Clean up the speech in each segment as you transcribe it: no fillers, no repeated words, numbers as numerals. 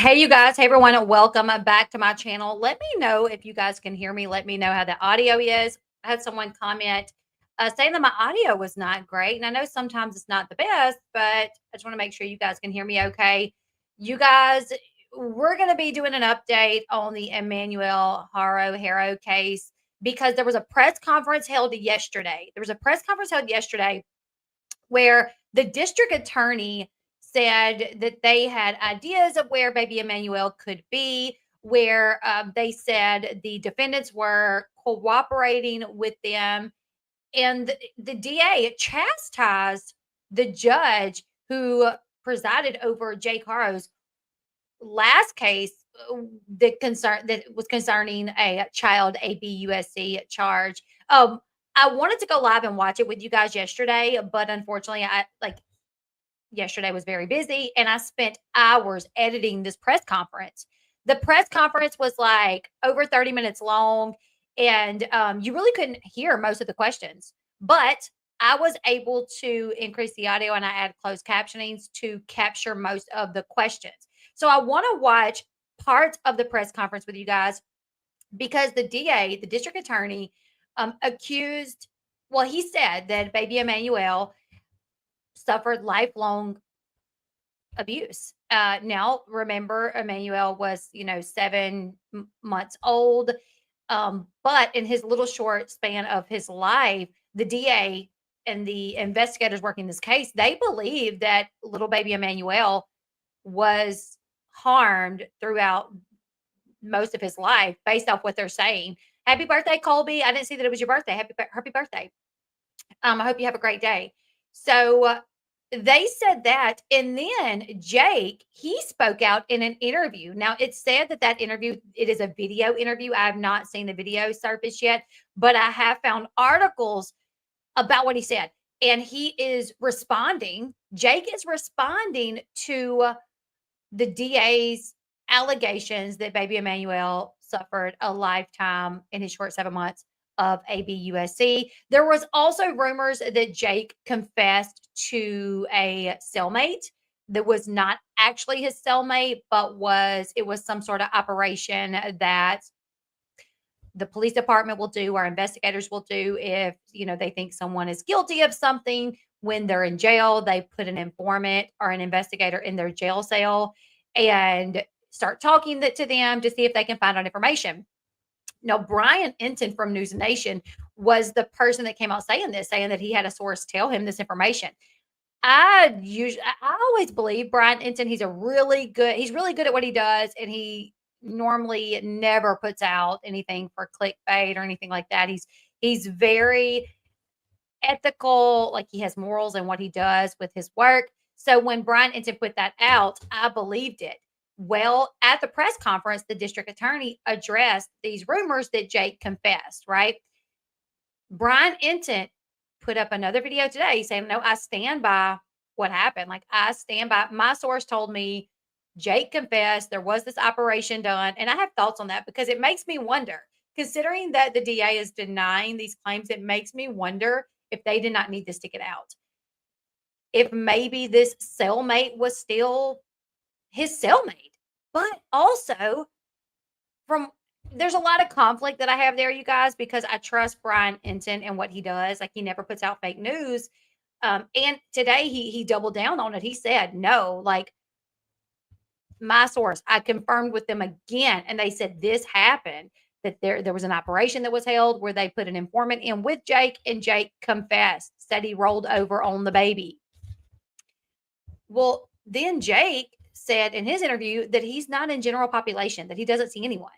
Hey, you guys. Hey, everyone. Welcome back to my channel. Let me know if you guys can hear me. Let me know how the audio is. I had someone comment saying that my audio was not great. And I know sometimes it's not the best, but I just want to make sure you guys can hear me okay. You guys, we're going to be doing an update on the Emmanuel Haro case because there was a press conference held yesterday. There was a press conference held yesterday where the district attorney said that they had ideas of where baby Emmanuel could be, where they said the defendants were cooperating with them. And the DA chastised the judge who presided over Jake Haro's last case that was concerning a child ABUSC charge. I wanted to go live and watch it with you guys yesterday, but unfortunately, I like yesterday was very busy and I spent hours editing this press conference. The press conference was like over 30 minutes long, and you really couldn't hear most of the questions, but I was able to increase the audio and I added closed captionings to capture most of the questions. So I want to watch parts of the press conference with you guys because the DA, the district attorney, accused, well, he said that baby Emmanuel suffered lifelong abuse. Now, remember, Emmanuel was, 7 months old. But in his little short span of his life, the DA and the investigators working this case, they believe that little baby Emmanuel was harmed throughout most of his life based off what they're saying. Happy birthday, Colby. I didn't see that it was your birthday. Happy birthday. I hope you have a great day. So they said that. And then Jake, he spoke out in an interview. Now, it's said that that interview, it is a video interview. I have not seen the video surface yet, but I have found articles about what he said. And he is responding. Jake is responding to the DA's allegations that baby Emmanuel suffered a lifetime in his short 7 months of ABUSC. There was also rumors that Jake confessed to a cellmate that was not actually his cellmate, but it was some sort of operation that the police department will do or investigators will do if they think someone is guilty of something. When they're in jail, they put an informant or an investigator in their jail cell and start talking to them to see if they can find out information. Now, Brian Enton from News Nation was the person that came out saying that he had a source tell him this information. I always believe Brian Enton. He's really good at what he does, and he normally never puts out anything for clickbait or anything like that. He's very ethical, like he has morals in what he does with his work. So when Brian Enton put that out, I believed it. Well, at the press conference, the district attorney addressed these rumors that Jake confessed, right? Brian Enton put up another video today saying, no, I stand by what happened. Like, I stand by, my source told me Jake confessed. There was this operation done. And I have thoughts on that because it makes me wonder, considering that the DA is denying these claims, it makes me wonder if they did not need to stick it out. If maybe this cellmate was still his cellmate. But also, there's a lot of conflict that I have there, you guys, because I trust Brian Enton and what he does. Like, he never puts out fake news. And today he doubled down on it. He said, no, like, my source, I confirmed with them again, and they said this happened, that there was an operation that was held where they put an informant in with Jake, and Jake confessed, said he rolled over on the baby. Well, then Jake said in his interview that he's not in general population, that he doesn't see anyone,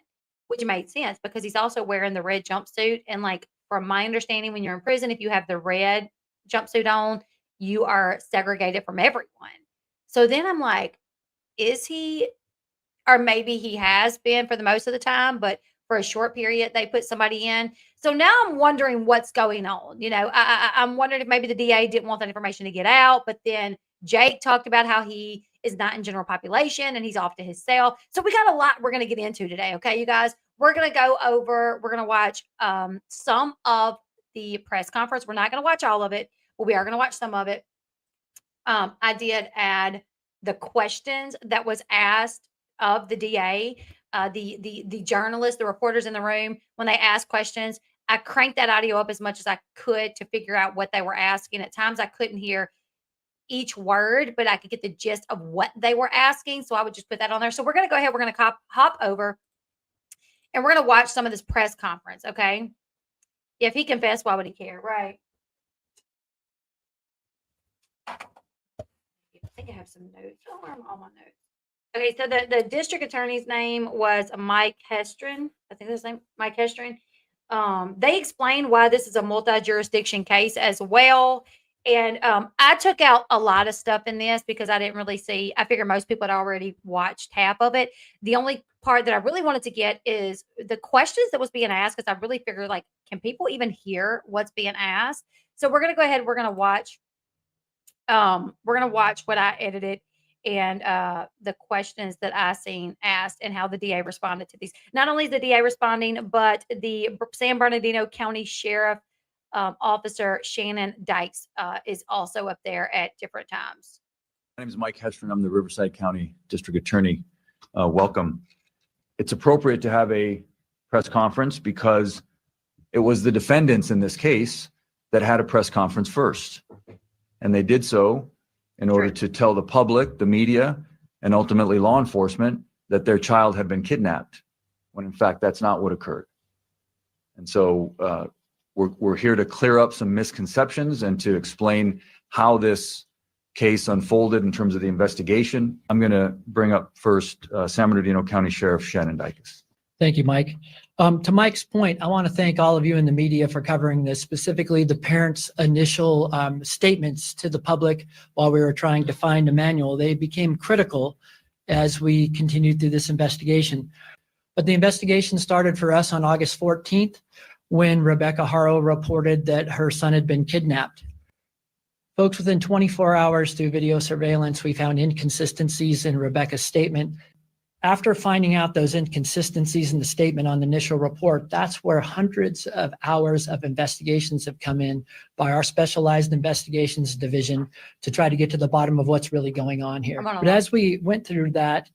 which made sense because he's also wearing the red jumpsuit. And like, from my understanding, when you're in prison, if you have the red jumpsuit on, you are segregated from everyone. So then I'm like, is he, or maybe he has been for the most of the time, but for a short period, they put somebody in. So now I'm wondering what's going on. I'm wondering if maybe the DA didn't want that information to get out, but then Jake talked about how he is not in general population and he's off to his cell. So we got a lot we're going to get into today. Okay, you guys, we're going to watch some of the press conference. We're not going to watch all of it, but we are going to watch some of it. I did add the questions that was asked of the DA, the journalists, the reporters in the room, when they asked questions. I cranked that audio up as much as I could to figure out what they were asking. At times I couldn't hear each word, but I could get the gist of what they were asking. So I would just put that on there. So we're going to go ahead. We're going to hop over and we're going to watch some of this press conference. Okay. If he confessed, why would he care? Right. I think I have some notes. Oh, where are all my notes? Okay, so the district attorney's name was Mike Hestrin. I think his name Mike Hestrin. They explained why this is a multi-jurisdiction case as well. And I took out a lot of stuff in this because I didn't really see. I figured most people had already watched half of it. The only part that I really wanted to get is the questions that was being asked, because I really figured, like, can people even hear what's being asked? So we're gonna go ahead. We're gonna watch. We're gonna watch what I edited and the questions that I seen asked and how the DA responded to these. Not only is the DA responding, but the San Bernardino County Sheriff Officer Shannon Dykes is also up there at different times. My name is Mike Hestrin. I'm the Riverside County District Attorney. Welcome. It's appropriate to have a press conference because it was the defendants in this case that had a press conference first. And they did so in order to tell the public, the media, and ultimately law enforcement that their child had been kidnapped, when in fact that's not what occurred. And so we're here to clear up some misconceptions and to explain how this case unfolded in terms of the investigation. I'm going to bring up first San Bernardino County Sheriff Shannon Dykes. Thank you, Mike. To Mike's point, I want to thank all of you in the media for covering this, specifically the parents' initial statements to the public while we were trying to find Emmanuel. They became critical as we continued through this investigation. But the investigation started for us on August 14th when Rebecca Haro reported that her son had been kidnapped. Folks, within 24 hours through video surveillance, we found inconsistencies in Rebecca's statement. After finding out those inconsistencies in the statement on the initial report, that's where hundreds of hours of investigations have come in by our specialized investigations division to try to get to the bottom of what's really going on here. But as we went through that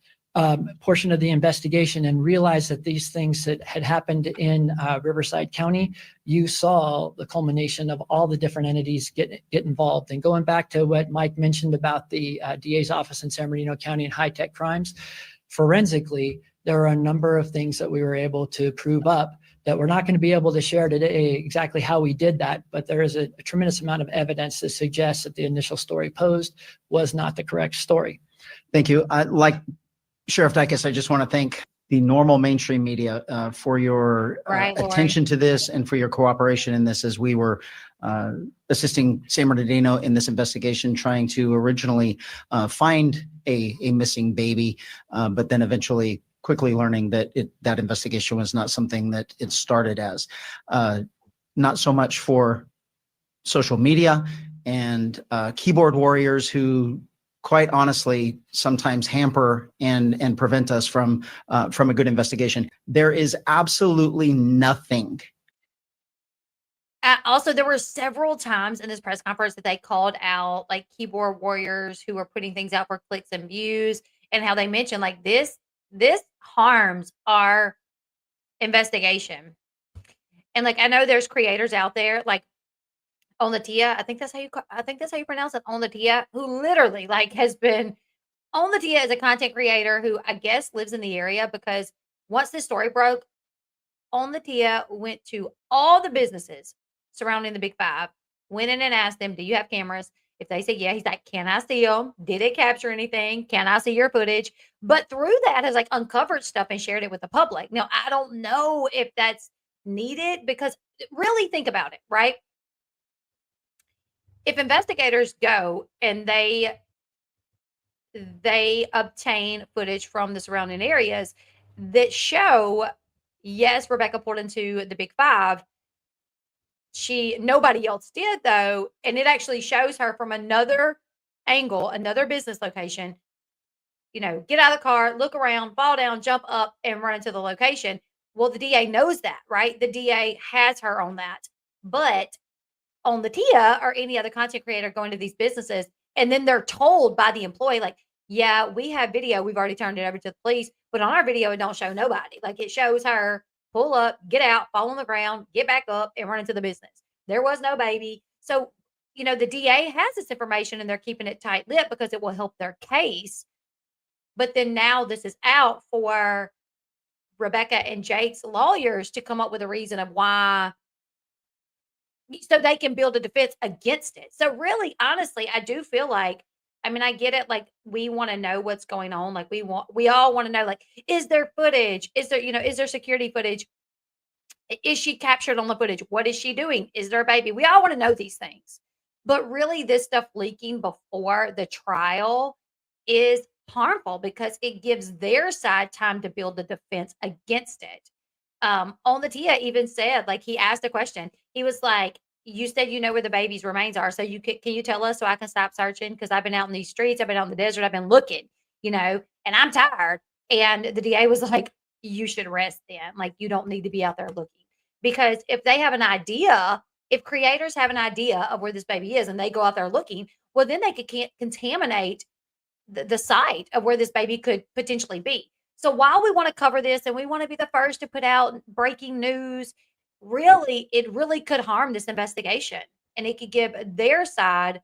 portion of the investigation and realized that these things that had happened in Riverside County, you saw the culmination of all the different entities get involved. And going back to what Mike mentioned about the DA's office in San Bernardino County and high-tech crimes, forensically, there are a number of things that we were able to prove up that we're not going to be able to share today exactly how we did that, but there is a tremendous amount of evidence that suggests that the initial story posed was not the correct story. Thank you. Like Sheriff Dykes, I just want to thank the normal mainstream media for your attention to this and for your cooperation in this as we were assisting San Bernardino in this investigation, trying to originally find a missing baby, but then eventually quickly learning that that investigation was not something that it started as. Not so much for social media and keyboard warriors who quite honestly sometimes hamper and prevent us from a good investigation. There is absolutely nothing. Also, there were several times in this press conference that they called out like keyboard warriors who were putting things out for clicks and views, and how they mentioned like this harms our investigation. And like I know there's creators out there like Onlatia, I think that's how you pronounce it, Onlatia, who literally like has been Onlatia is a content creator who I guess lives in the area, because once this story broke, Onlatia went to all the businesses surrounding the Big Five, went in and asked them, do you have cameras? If they say yeah, he's like, can I see them? Did it capture anything? Can I see your footage? But through that has like uncovered stuff and shared it with the public. Now, I don't know if that's needed, because really think about it, right? If investigators go and they obtain footage from the surrounding areas that show, yes, Rebecca pulled into the Big Five. Nobody else did though. And it actually shows her from another angle, another business location, get out of the car, look around, fall down, jump up and run into the location. Well, the DA knows that, right? The DA has her on that. But on the TIA or any other content creator going to these businesses, and then they're told by the employee, like, yeah, we have video. We've already turned it over to the police, but on our video, it don't show nobody. Like it shows her pull up, get out, fall on the ground, get back up, and run into the business. There was no baby. So, the DA has this information and they're keeping it tight lipped because it will help their case. But then now this is out for Rebecca and Jake's lawyers to come up with a reason of why, so they can build a defense against it. So really, honestly, I do feel like, I mean, I get it. Like we want to know what's going on. Like we all want to know, like, is there footage? Is there, is there security footage? Is she captured on the footage? What is she doing? Is there a baby? We all want to know these things. But really, this stuff leaking before the trial is harmful because it gives their side time to build a defense against it. On the Tia even said, like, he asked a question. He was like, you said you know where the baby's remains are. So can you tell us so I can stop searching? Because I've been out in these streets, I've been out in the desert, I've been looking, and I'm tired. And the DA was like, you should rest then. Like, you don't need to be out there looking. Because if they have an idea, if creators have an idea of where this baby is and they go out there looking, well, then they could contaminate the site of where this baby could potentially be. So while we want to cover this and we want to be the first to put out breaking news, it really could harm this investigation. And it could give their side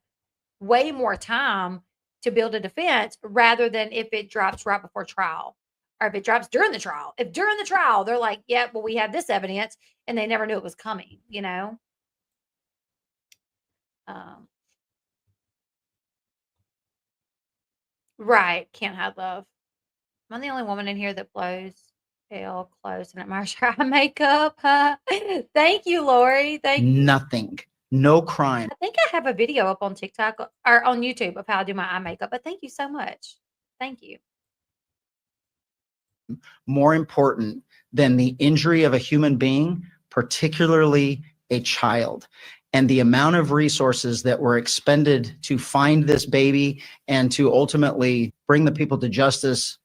way more time to build a defense rather than if it drops right before trial or if it drops during the trial. If during the trial, they're like, yeah, well, we have this evidence and they never knew it was coming. Right. Can't hide love. I'm the only woman in here that blows pale close and admires her eye makeup. Thank you, Lori. Thank you. Nothing. No crime. I think I have a video up on TikTok or on YouTube of how I do my eye makeup, but thank you so much. Thank you. More important than the injury of a human being, particularly a child. And the amount of resources that were expended to find this baby and to ultimately bring the people to justice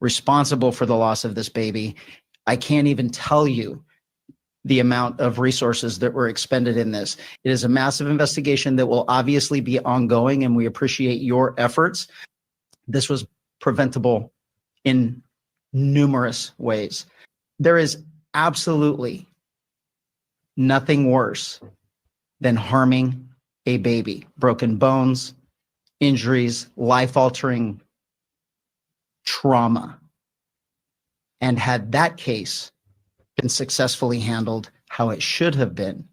responsible for the loss of this baby, I can't even tell you the amount of resources that were expended in this. It is a massive investigation that will obviously be ongoing, and we appreciate your efforts. This was preventable in numerous ways. There is absolutely nothing worse than harming a baby. Broken bones, injuries, life-altering trauma. And had that case been successfully handled how it should have been,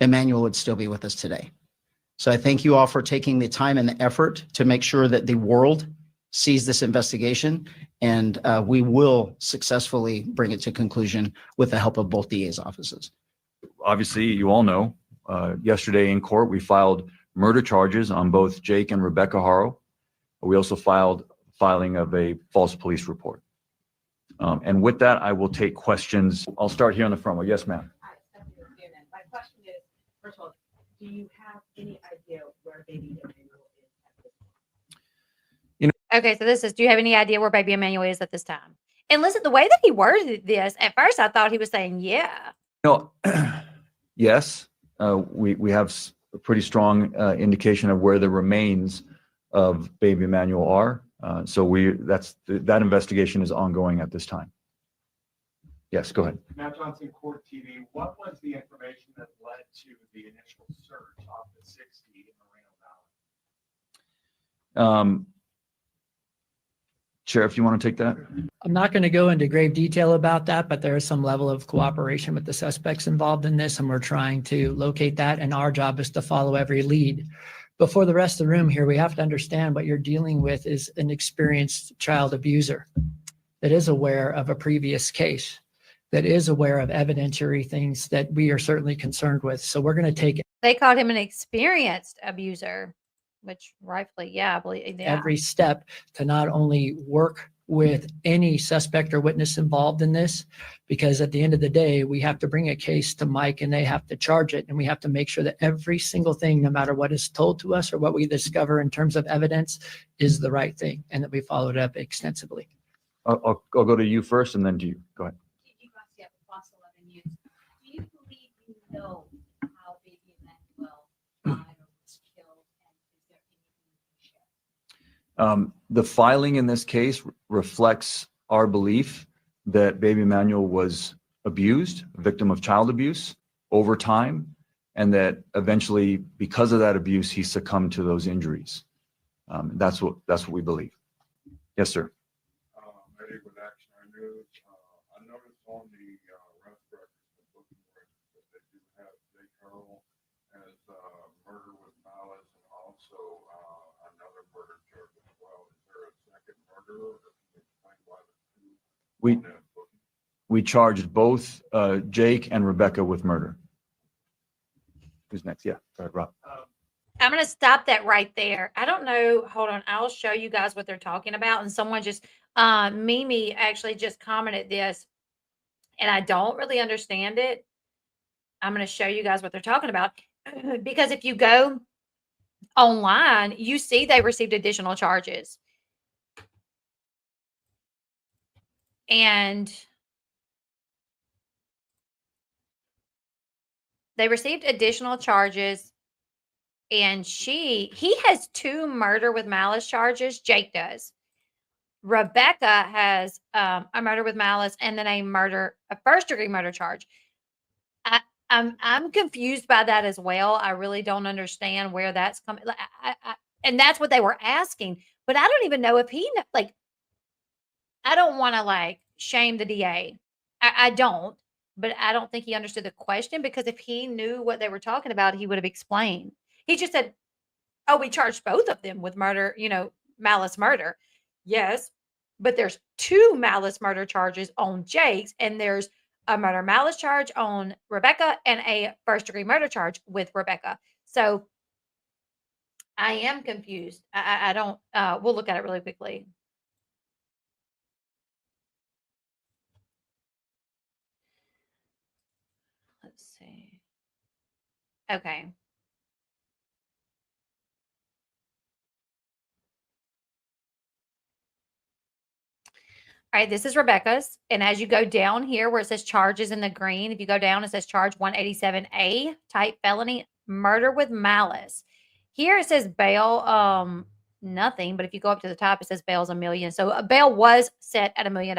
Emmanuel would still be with us today. So I thank you all for taking the time and the effort to make sure that the world sees this investigation, and we will successfully bring it to conclusion with the help of both DA's offices. Obviously, you all know, yesterday in court, we filed murder charges on both Jake and Rebecca Haro. We also filed filing of a false police report. And with that, I will take questions. I'll start here on the front row. Yes, ma'am. My question is, first of all, do you have any idea where baby Emmanuel is at this point? Okay, so this is, do you have any idea where baby Emmanuel is at this time? And listen, the way that he worded this, at first I thought he was saying, yeah. No, yes, we have a pretty strong indication of where the remains of baby Emmanuel are. So that investigation is ongoing at this time. Yes, go ahead. Matt Johnson, Court TV. What was the information that led to the initial search of the 60 in Moreno Valley? Sheriff, you want to take that? I'm not going to go into grave detail about that, but there is some level of cooperation with the suspects involved in this, and we're trying to locate that, and our job is to follow every lead. But for the rest of the room here, we have to understand what you're dealing with is an experienced child abuser that is aware of a previous case, that is aware of evidentiary things that we are certainly concerned with. So we're going to take They called him an experienced abuser, which rightfully, yeah, I believe. Yeah. every step to not only work with any suspect or witness involved in this, because at the end of the day, we have to bring a case to Mike and they have to charge it. And we have to make sure that every single thing, no matter what is told to us or what we discover in terms of evidence, is the right thing and that we followed up extensively. I'll go to you first and then to you. Go ahead. You guys have lost 11 years. Do you believe you know how baby Emmanuel died or was killed, and is there anything you can The filing in this case reflects our belief that baby Emmanuel was abused, a victim of child abuse over time, and that eventually, because of that abuse, he succumbed to those injuries. That's what we believe. Yes, sir. Eddie with Action News. I noticed on the arrest records, the booking records, that they do have Jake Haro as murder with malice and also another murder charge as well. Is there a second murderer? Or can you explain why the two We- on that booking? We charged both Jake and Rebecca with murder. Who's next? Yeah, go ahead, Rob. I'm going to stop that right there. I don't know. Hold on. I'll show you guys what they're talking about. And someone just, Mimi actually just commented this, and I don't really understand it. I'm going to show you guys what they're talking about. Because if you go online, you see they received additional charges. And they received additional charges. And he has 2 murder with malice charges. Jake does. Rebecca has a murder with malice and then a first degree murder charge. I'm confused by that as well. I really don't understand where that's coming. And that's what they were asking. But I don't even know if I don't want to shame the DA. I don't. But I don't think he understood the question, because if he knew what they were talking about, he would have explained. He just said, "Oh, we charged both of them with murder, malice murder." Yes, but there's 2 malice murder charges on Jake's, and there's a murder malice charge on Rebecca and a first degree murder charge with Rebecca. So I am confused. I don't, we'll look at it really quickly. Let's see. Okay. All right, this is Rebecca's. And as you go down here where it says charges in the green, if you go down, it says charge 187A, type felony, murder with malice. Here it says bail, nothing. But if you go up to the top, it says bail's $1 million. So a bail was set at $1 million.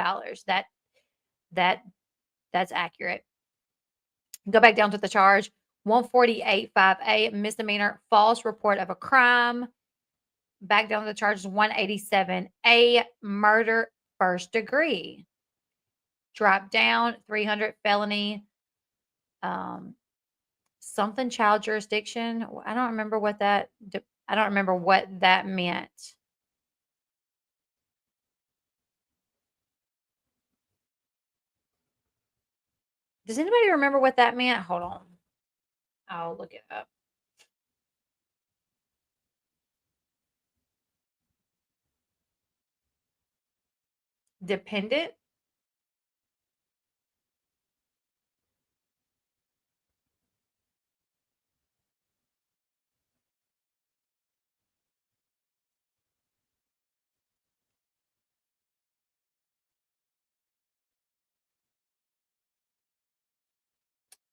That's accurate. Go back down to the charge 148.5A, misdemeanor, false report of a crime. Back down to the charges 187A, murder, first degree. Drop down 300 felony, something child jurisdiction. I don't remember what that meant. Does anybody remember what that meant? Hold on. I'll look it up. Dependent.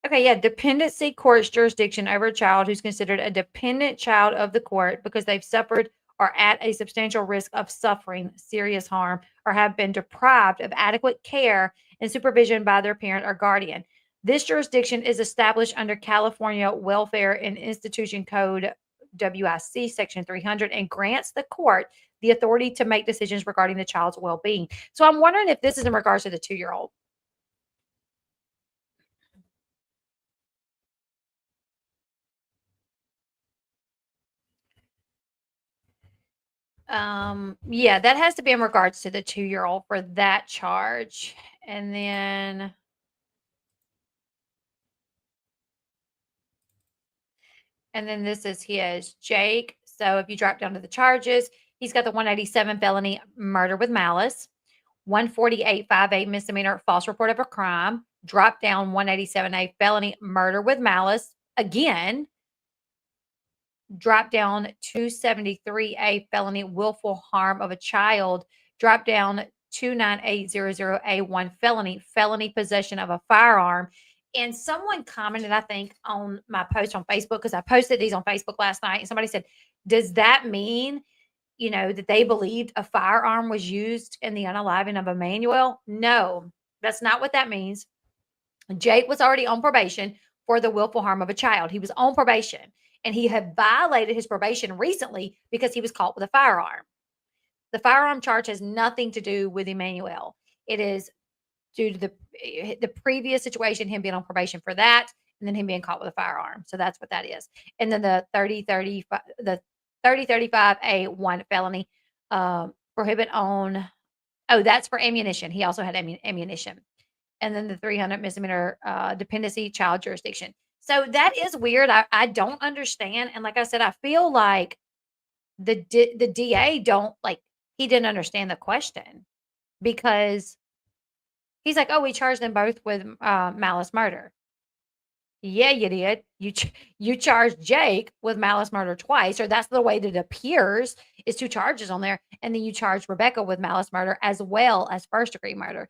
Okay, yeah, dependency court's jurisdiction over a child who's considered a dependent child of the court because they've suffered or at a substantial risk of suffering serious harm or have been deprived of adequate care and supervision by their parent or guardian. This jurisdiction is established under California Welfare and Institution Code WIC Section 300 and grants the court the authority to make decisions regarding the child's well-being. So I'm wondering if this is in regards to the 2-year-old. Yeah, that has to be in regards to the 2-year-old for that charge. And then this is his, Jake. So if you drop down to the charges, he's got the 187 felony murder with malice, 148.5A misdemeanor false report of a crime, drop down 187A felony murder with malice again, drop down 273A felony willful harm of a child, drop down 29800A1 felony possession of a firearm. And someone commented, I think, on my post on Facebook, because I posted these on Facebook last night, and somebody said, does that mean that they believed a firearm was used in the unaliving of Emmanuel. No, that's not what that means. Jake was already on probation for the willful harm of a child. He was on probation, and he had violated his probation recently because he was caught with a firearm. The firearm charge has nothing to do with Emmanuel. It is due to the previous situation, him being on probation for that, and then him being caught with a firearm. So that's what that is. And then the 3035A1 felony prohibit on. Oh, that's for ammunition. He also had ammunition. And then the 300 misdemeanor dependency child jurisdiction. So that is weird. I don't understand. And like I said, I feel like the DA he didn't understand the question, because he's like, oh, we charged them both with malice murder. Yeah, you did. You charged Jake with malice murder twice, or that's the way that it appears, is 2 charges on there. And then you charged Rebecca with malice murder as well as first degree murder.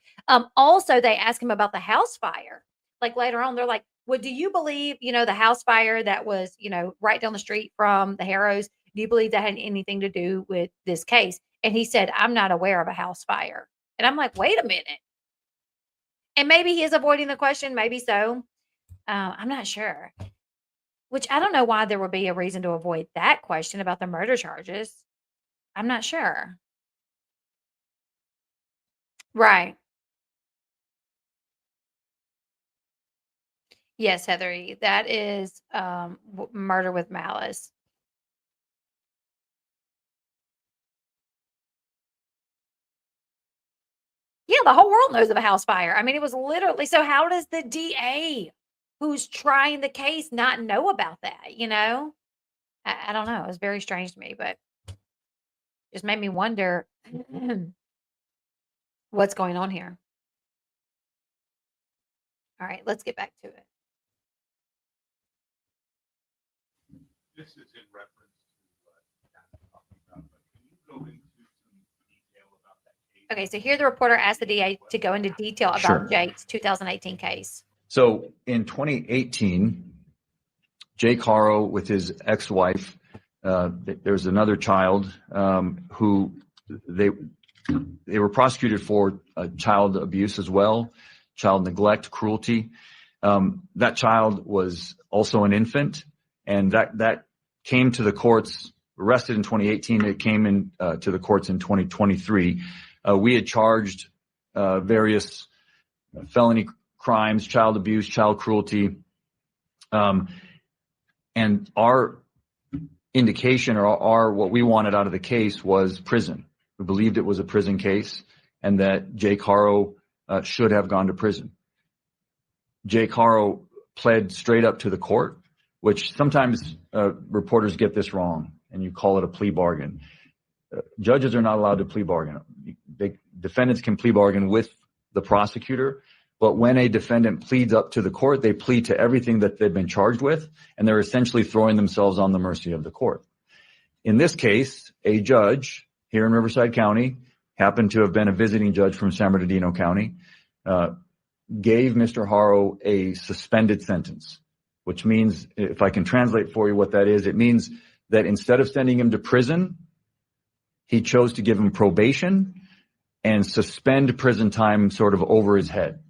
Also, they asked him about the house fire. Like later on, they're like, well, do you believe, the house fire that was, right down the street from the Haros, do you believe that had anything to do with this case? And he said, I'm not aware of a house fire. And I'm like, wait a minute. And maybe he is avoiding the question. Maybe so. I'm not sure. Which I don't know why there would be a reason to avoid that question about the murder charges. I'm not sure. Right. Yes, Heather, that is murder with malice. Yeah, the whole world knows of a house fire. I mean, it was literally, so how does the DA who's trying the case not know about that, I don't know. It was very strange to me, but just made me wonder what's going on here. All right, let's get back to it. This is in reference to what Kathy talking about, but can you go into some detail about that case? Okay, so here the reporter asked the DA to go into detail about Sure. Jake's 2018 case. So in 2018, Jake Haro with his ex-wife, there's another child who they were prosecuted for child abuse as well, child neglect, cruelty. That child was also an infant, and that came to the courts, arrested in 2018. It came in to the courts in 2023. We had charged various felony crimes, child abuse, child cruelty. And our indication or what we wanted out of the case was prison. We believed it was a prison case and that Jake Haro should have gone to prison. Jake Haro pled straight up to the court, which sometimes reporters get this wrong and you call it a plea bargain. Judges are not allowed to plea bargain. Defendants can plea bargain with the prosecutor, but when a defendant pleads up to the court, they plead to everything that they've been charged with, and they're essentially throwing themselves on the mercy of the court. In this case, a judge here in Riverside County, happened to have been a visiting judge from San Bernardino County, gave Mr. Haro a suspended sentence, which means, if I can translate for you what that is, it means that instead of sending him to prison, he chose to give him probation and suspend prison time sort of over his head,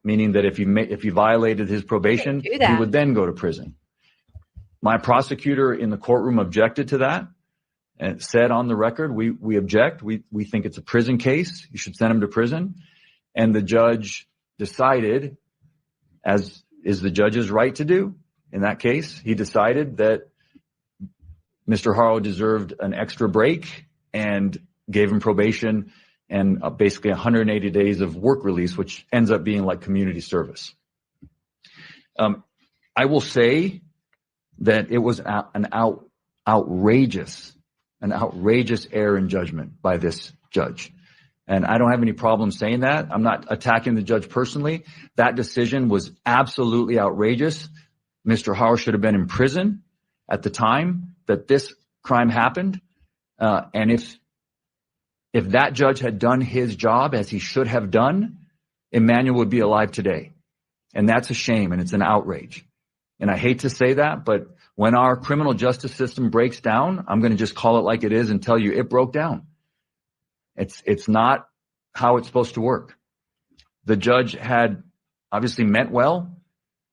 meaning that if he violated his probation, he would then go to prison. My prosecutor in the courtroom objected to that and said on the record, we object. We think it's a prison case. You should send him to prison. And the judge decided, as is the judge's right to do in that case, he decided that Mr. Haro deserved an extra break and gave him probation and basically 180 days of work release, which ends up being like community service. I will say that it was an outrageous error in judgment by this judge. And I don't have any problem saying that. I'm not attacking the judge personally. That decision was absolutely outrageous. Mr. Haro should have been in prison at the time that this crime happened. And if that judge had done his job as he should have done, Emmanuel would be alive today. And that's a shame and it's an outrage. And I hate to say that, but When our criminal justice system breaks down, I'm going to just call it like it is and tell you it broke down. It's not how it's supposed to work. The judge had obviously meant well.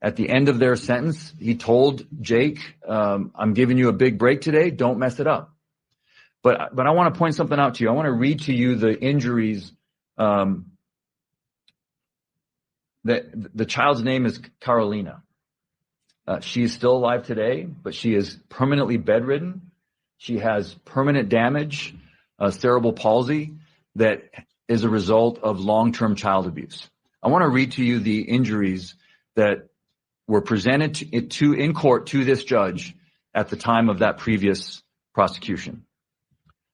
At the end of their sentence, he told Jake, I'm giving you a big break today. Don't mess it up. But I want to point something out to you. I want to read to you the injuries. That the child's name is Carolina. She is still alive today, but she is permanently bedridden. She has permanent damage, cerebral palsy, that is a result of long-term child abuse. I want to read to you the injuries that were presented in court to this judge at the time of that previous prosecution.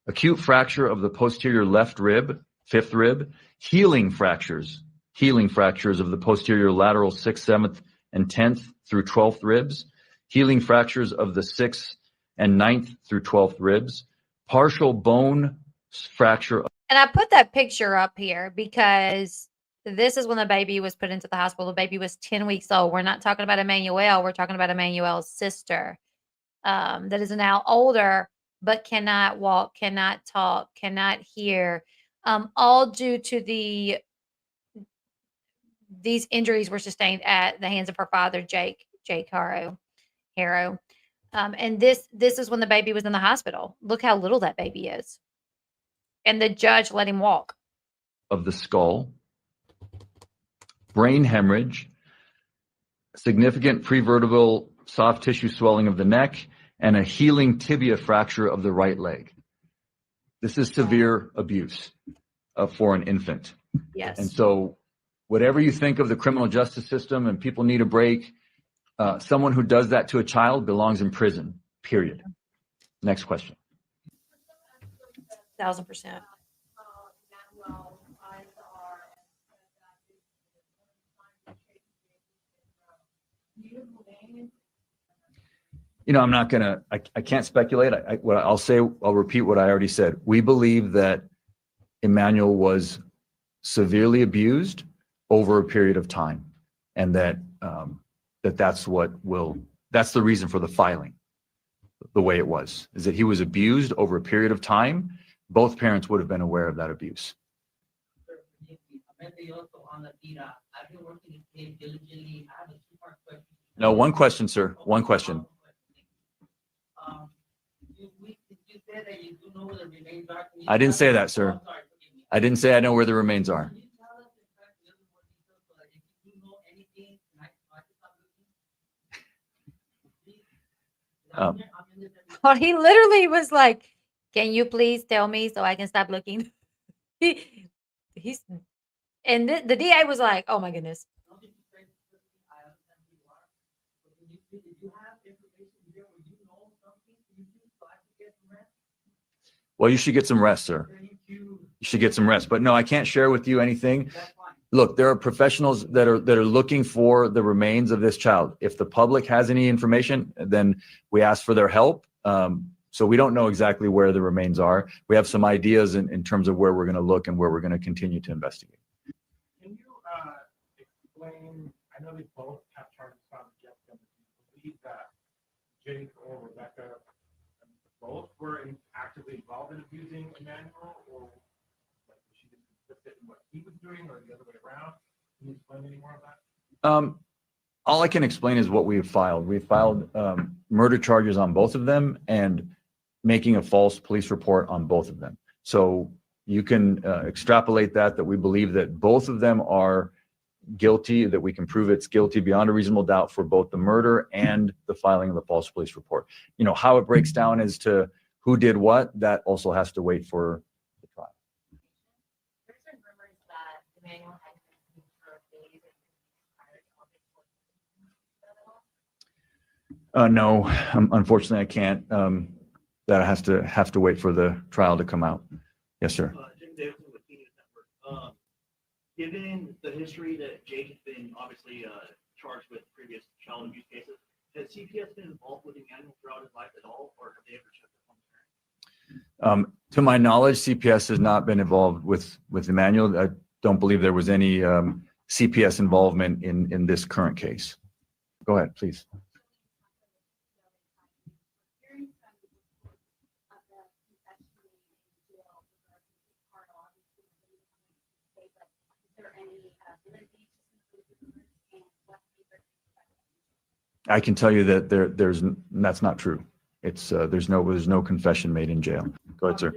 Acute fracture of the posterior left rib, fifth rib, healing fractures of the posterior lateral 6th, 7th, and 10th through 12th ribs, healing fractures of the 6th and 9th through 12th ribs, partial bone fracture. And I put that picture up here because this is when the baby was put into the hospital. The baby was 10 weeks old. We're not talking about Emmanuel. We're talking about Emmanuel's sister that is now older, but cannot walk, cannot talk, cannot hear, all due to these injuries were sustained at the hands of her father, Jake Haro. And this is when the baby was in the hospital. Look how little that baby is. And the judge let him walk. Of the skull, brain hemorrhage, significant prevertebral soft tissue swelling of the neck, and a healing tibia fracture of the right leg. This is severe abuse for an infant. Yes. And so whatever you think of the criminal justice system and people need a break, someone who does that to a child belongs in prison, period. Next question. 1000%. You know, I'm not going to, I can't speculate. What I'll say, I'll repeat what I already said. We believe that Emmanuel was severely abused over a period of time, and that that's the reason for the filing the way it was, is that he was abused over a period of time. Both parents would have been aware of that abuse. No, one question, sir. One question. I didn't say that, sir. I didn't say I know where the remains are. Well, he literally was like, can you please tell me so I can stop looking? He's and the DA was like, oh my goodness. Well, you should get some rest, sir. You should get some rest. But no, I can't share with you anything. Look, there are professionals that are looking for the remains of this child. If the public has any information, then we ask for their help. So we don't know exactly where the remains are. We have some ideas in terms of where we're going to look and where we're going to continue to investigate. Can you explain, I know they both have charges filed against them. Do you believe that Jake or Rebecca both were actively involved in abusing Emmanuel, or like was she just complicit in what he was doing, or the other way around? Can you explain any more of that? All I can explain is what we've filed. We filed murder charges on both of them and making a false police report on both of them. So you can extrapolate that we believe that both of them are guilty, that we can prove it's guilty beyond a reasonable doubt for both the murder and the filing of the false police report. You know, how it breaks down as to who did what, that also has to wait for the trial. There's been rumors that Emmanuel had been for days and No, unfortunately I can't. That has to wait for the trial to come out. Yes, sir. Jim Davidson with Phoenix Network. Given the history that Jake has been obviously charged with previous child abuse cases, has CPS been involved with Emmanuel throughout his life at all, or have they ever checked up on parents? To my knowledge, CPS has not been involved with Emmanuel. I don't believe there was any CPS involvement in this current case. Go ahead, please. I can tell you that that's not true. It's, there's no confession made in jail. Go ahead, sir.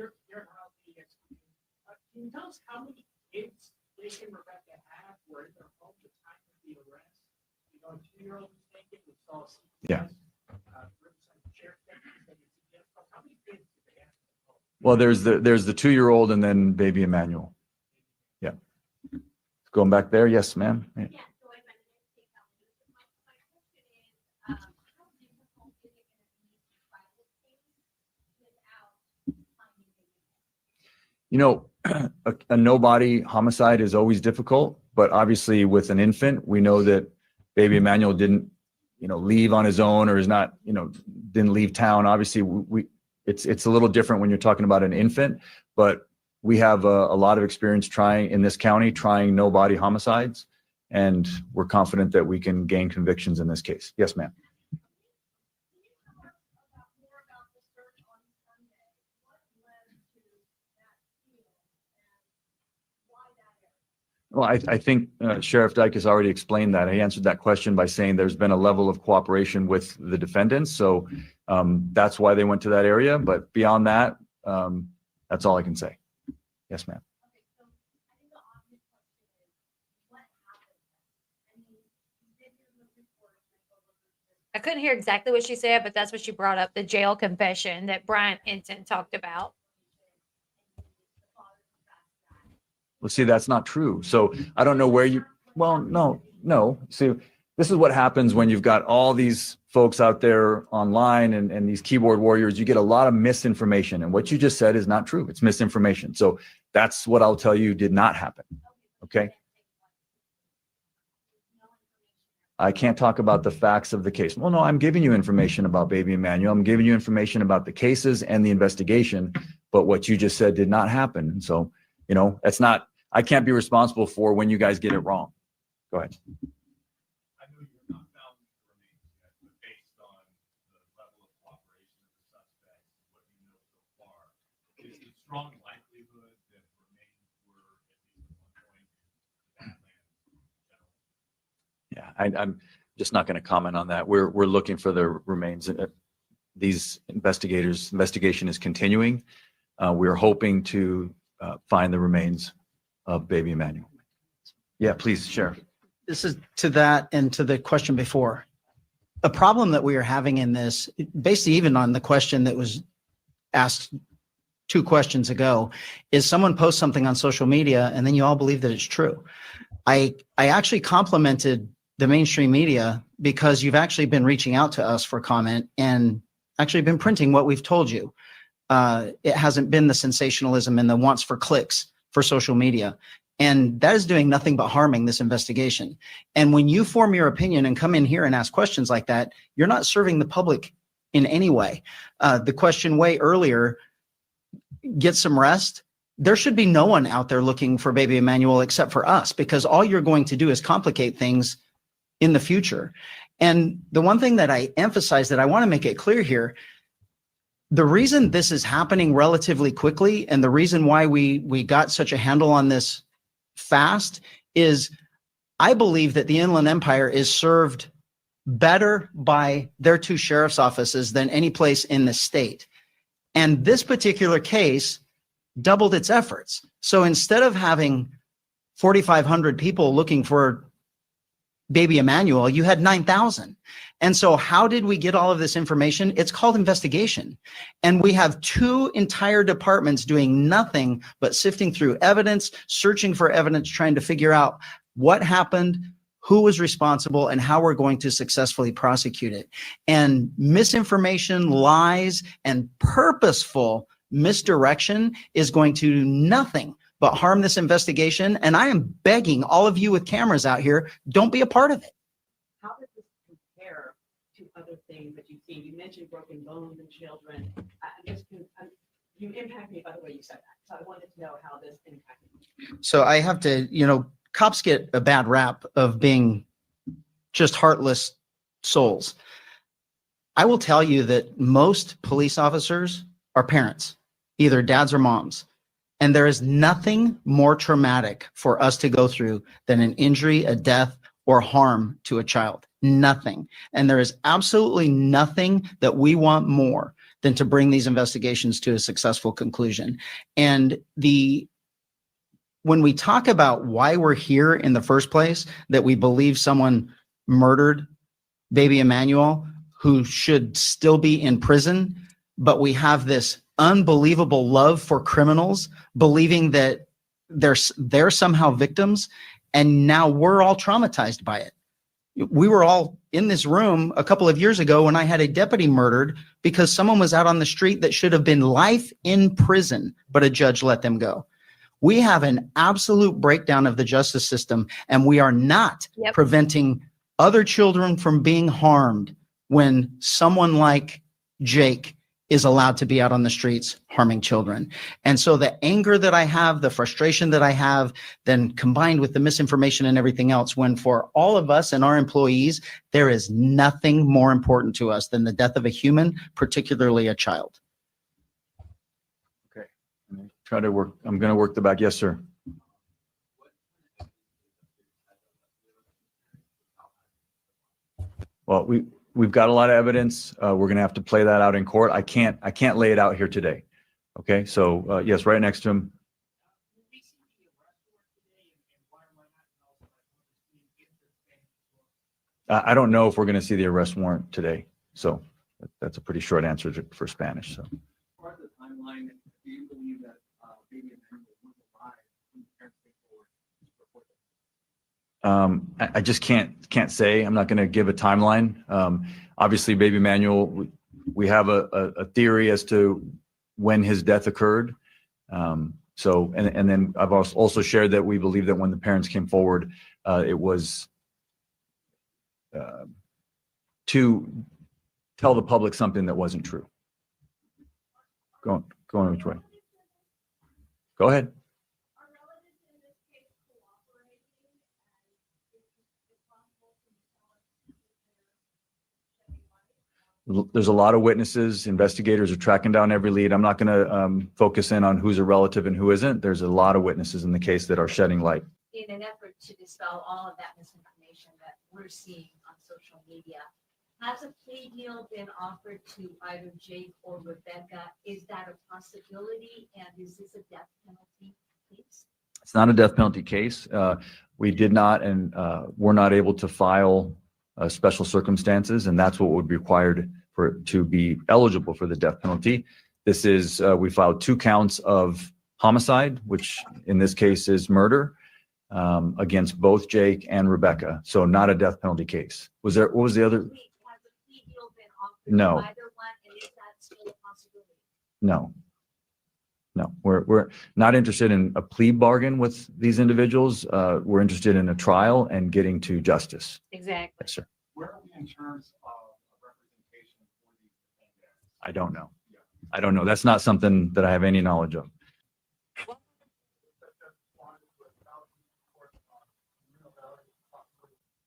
Can you tell us how many kids Jake and Rebecca had were in their home at the time of the arrest? You know, a 2-year-old was taken, we saw CPS, Yeah. Riverside Sheriff Deputies, and CPS. How many kids did they have? Well, there's the 2-year-old and then baby Emmanuel. Yeah. Going back there. Yes, ma'am. Yeah. Yeah, so I meant to take out my question is, how difficult is it going to be to file this case without finding the You know, a no-body homicide is always difficult, but obviously with an infant, we know that baby Emmanuel didn't, leave on his own or is not, didn't leave town. Obviously, it's a little different when you're talking about an infant, but we have a lot of experience in this county trying no-body homicides, and we're confident that we can gain convictions in this case. Yes, ma'am. Well, I think Sheriff Dyke has already explained that. He answered that question by saying there's been a level of cooperation with the defendants. So that's why they went to that area. But beyond that, that's all I can say. Yes, ma'am. I couldn't hear exactly what she said, but that's what she brought up, the jail confession that Bryant Ensign talked about. Well, see, that's not true. So I don't know where no. See, this is what happens when you've got all these folks out there online and these keyboard warriors. You get a lot of misinformation. And what you just said is not true. It's misinformation. So that's what I'll tell you did not happen. Okay. I can't talk about the facts of the case. Well, no, I'm giving you information about baby Emmanuel. I'm giving you information about the cases and the investigation, but what you just said did not happen. So, I can't be responsible for when you guys get it wrong. Go ahead. I know you're not found the remains yet, but based on the level of cooperation of the suspect, what you know so far, is the strong likelihood that remains were at least at one point in that land in general? Yeah, I'm just not going to comment on that. We're looking for the remains. These investigation is continuing. We're hoping to find the remains of baby Emmanuel. Yeah, please, Sheriff. This is to that and to the question before. A problem that we are having in this, basically even on the question that was asked 2 questions ago, is someone posts something on social media and then you all believe that it's true. I actually complimented the mainstream media because you've actually been reaching out to us for comment and actually been printing what we've told you. It hasn't been the sensationalism and the wants for clicks for social media. And that is doing nothing but harming this investigation. And when you form your opinion and come in here and ask questions like that, you're not serving the public in any way. The question way earlier, get some rest. There should be no one out there looking for baby Emmanuel except for us, because all you're going to do is complicate things in the future. And the one thing that I emphasize that I want to make it clear here, the reason this is happening relatively quickly and the reason why we got such a handle on this fast is I believe that the Inland Empire is served better by their 2 sheriff's offices than any place in the state. And this particular case doubled its efforts. So instead of having 4,500 people looking for baby Emmanuel, you had 9,000. And so how did we get all of this information? It's called investigation. And we have 2 entire departments doing nothing but sifting through evidence, searching for evidence, trying to figure out what happened, who was responsible, and how we're going to successfully prosecute it. And misinformation, lies, and purposeful misdirection is going to do nothing but harm this investigation. And I am begging all of you with cameras out here, don't be a part of it. How does this compare to other things that you've seen? You mentioned broken bones in children. You impact me by the way you said that. So I wanted to know how this impacted you. So I have to, cops get a bad rap of being just heartless souls. I will tell you that most police officers are parents, either dads or moms. And there is nothing more traumatic for us to go through than an injury, a death, or harm to a child. Nothing. And there is absolutely nothing that we want more than to bring these investigations to a successful conclusion. And when we talk about why we're here in the first place, that we believe someone murdered baby Emmanuel, who should still be in prison, but we have this unbelievable love for criminals, believing that they're somehow victims, and now we're all traumatized by it. We were all in this room a couple of years ago when I had a deputy murdered because someone was out on the street that should have been life in prison, but a judge let them go. We have an absolute breakdown of the justice system, and we are not preventing other children from being harmed when someone like Jake is allowed to be out on the streets harming children. And so the anger that I have, the frustration that I have, then combined with the misinformation and everything else, when for all of us and our employees, there is nothing more important to us than the death of a human, particularly a child. Okay. I'm going to work the back. Yes, sir. Well, we've got a lot of evidence. We're going to have to play that out in court. I can't lay it out here today. Okay. So yes, right next to him. I don't know if we're going to see the arrest warrant today. So that's a pretty short answer for Spanish. So. Part of the timeline, do you believe that baby Emmanuel was alive when the parents came forward? I just can't say. I'm not going to give a timeline. Obviously, baby Emmanuel, we have a theory as to when his death occurred. So, and then I've also shared that we believe that when the parents came forward, it was to tell the public something that wasn't true. Go on which way? Go ahead. There's a lot of witnesses. Investigators are tracking down every lead. I'm not going to focus in on who's a relative and who isn't. There's a lot of witnesses in the case that are shedding light. In an effort to dispel all of that misinformation that we're seeing on social media, has a plea deal been offered to either Jake or Rebecca? Is that a possibility? And is this a death penalty case? It's not a death penalty case. We did not and were not able to file special circumstances, and that's what would be required for to be eligible for the death penalty. This is, we filed 2 counts of homicide, which in this case is murder, against both Jake and Rebecca. So not a death penalty case. What was the other? Has a plea deal been offered No. to either one, and is that still a possibility? No. We're not interested in a plea bargain with these individuals. We're interested in a trial and getting to justice. Exactly. Yes, sir. Where are we in terms of representation for these defendants? I don't know. I don't know. That's not something that I have any knowledge of.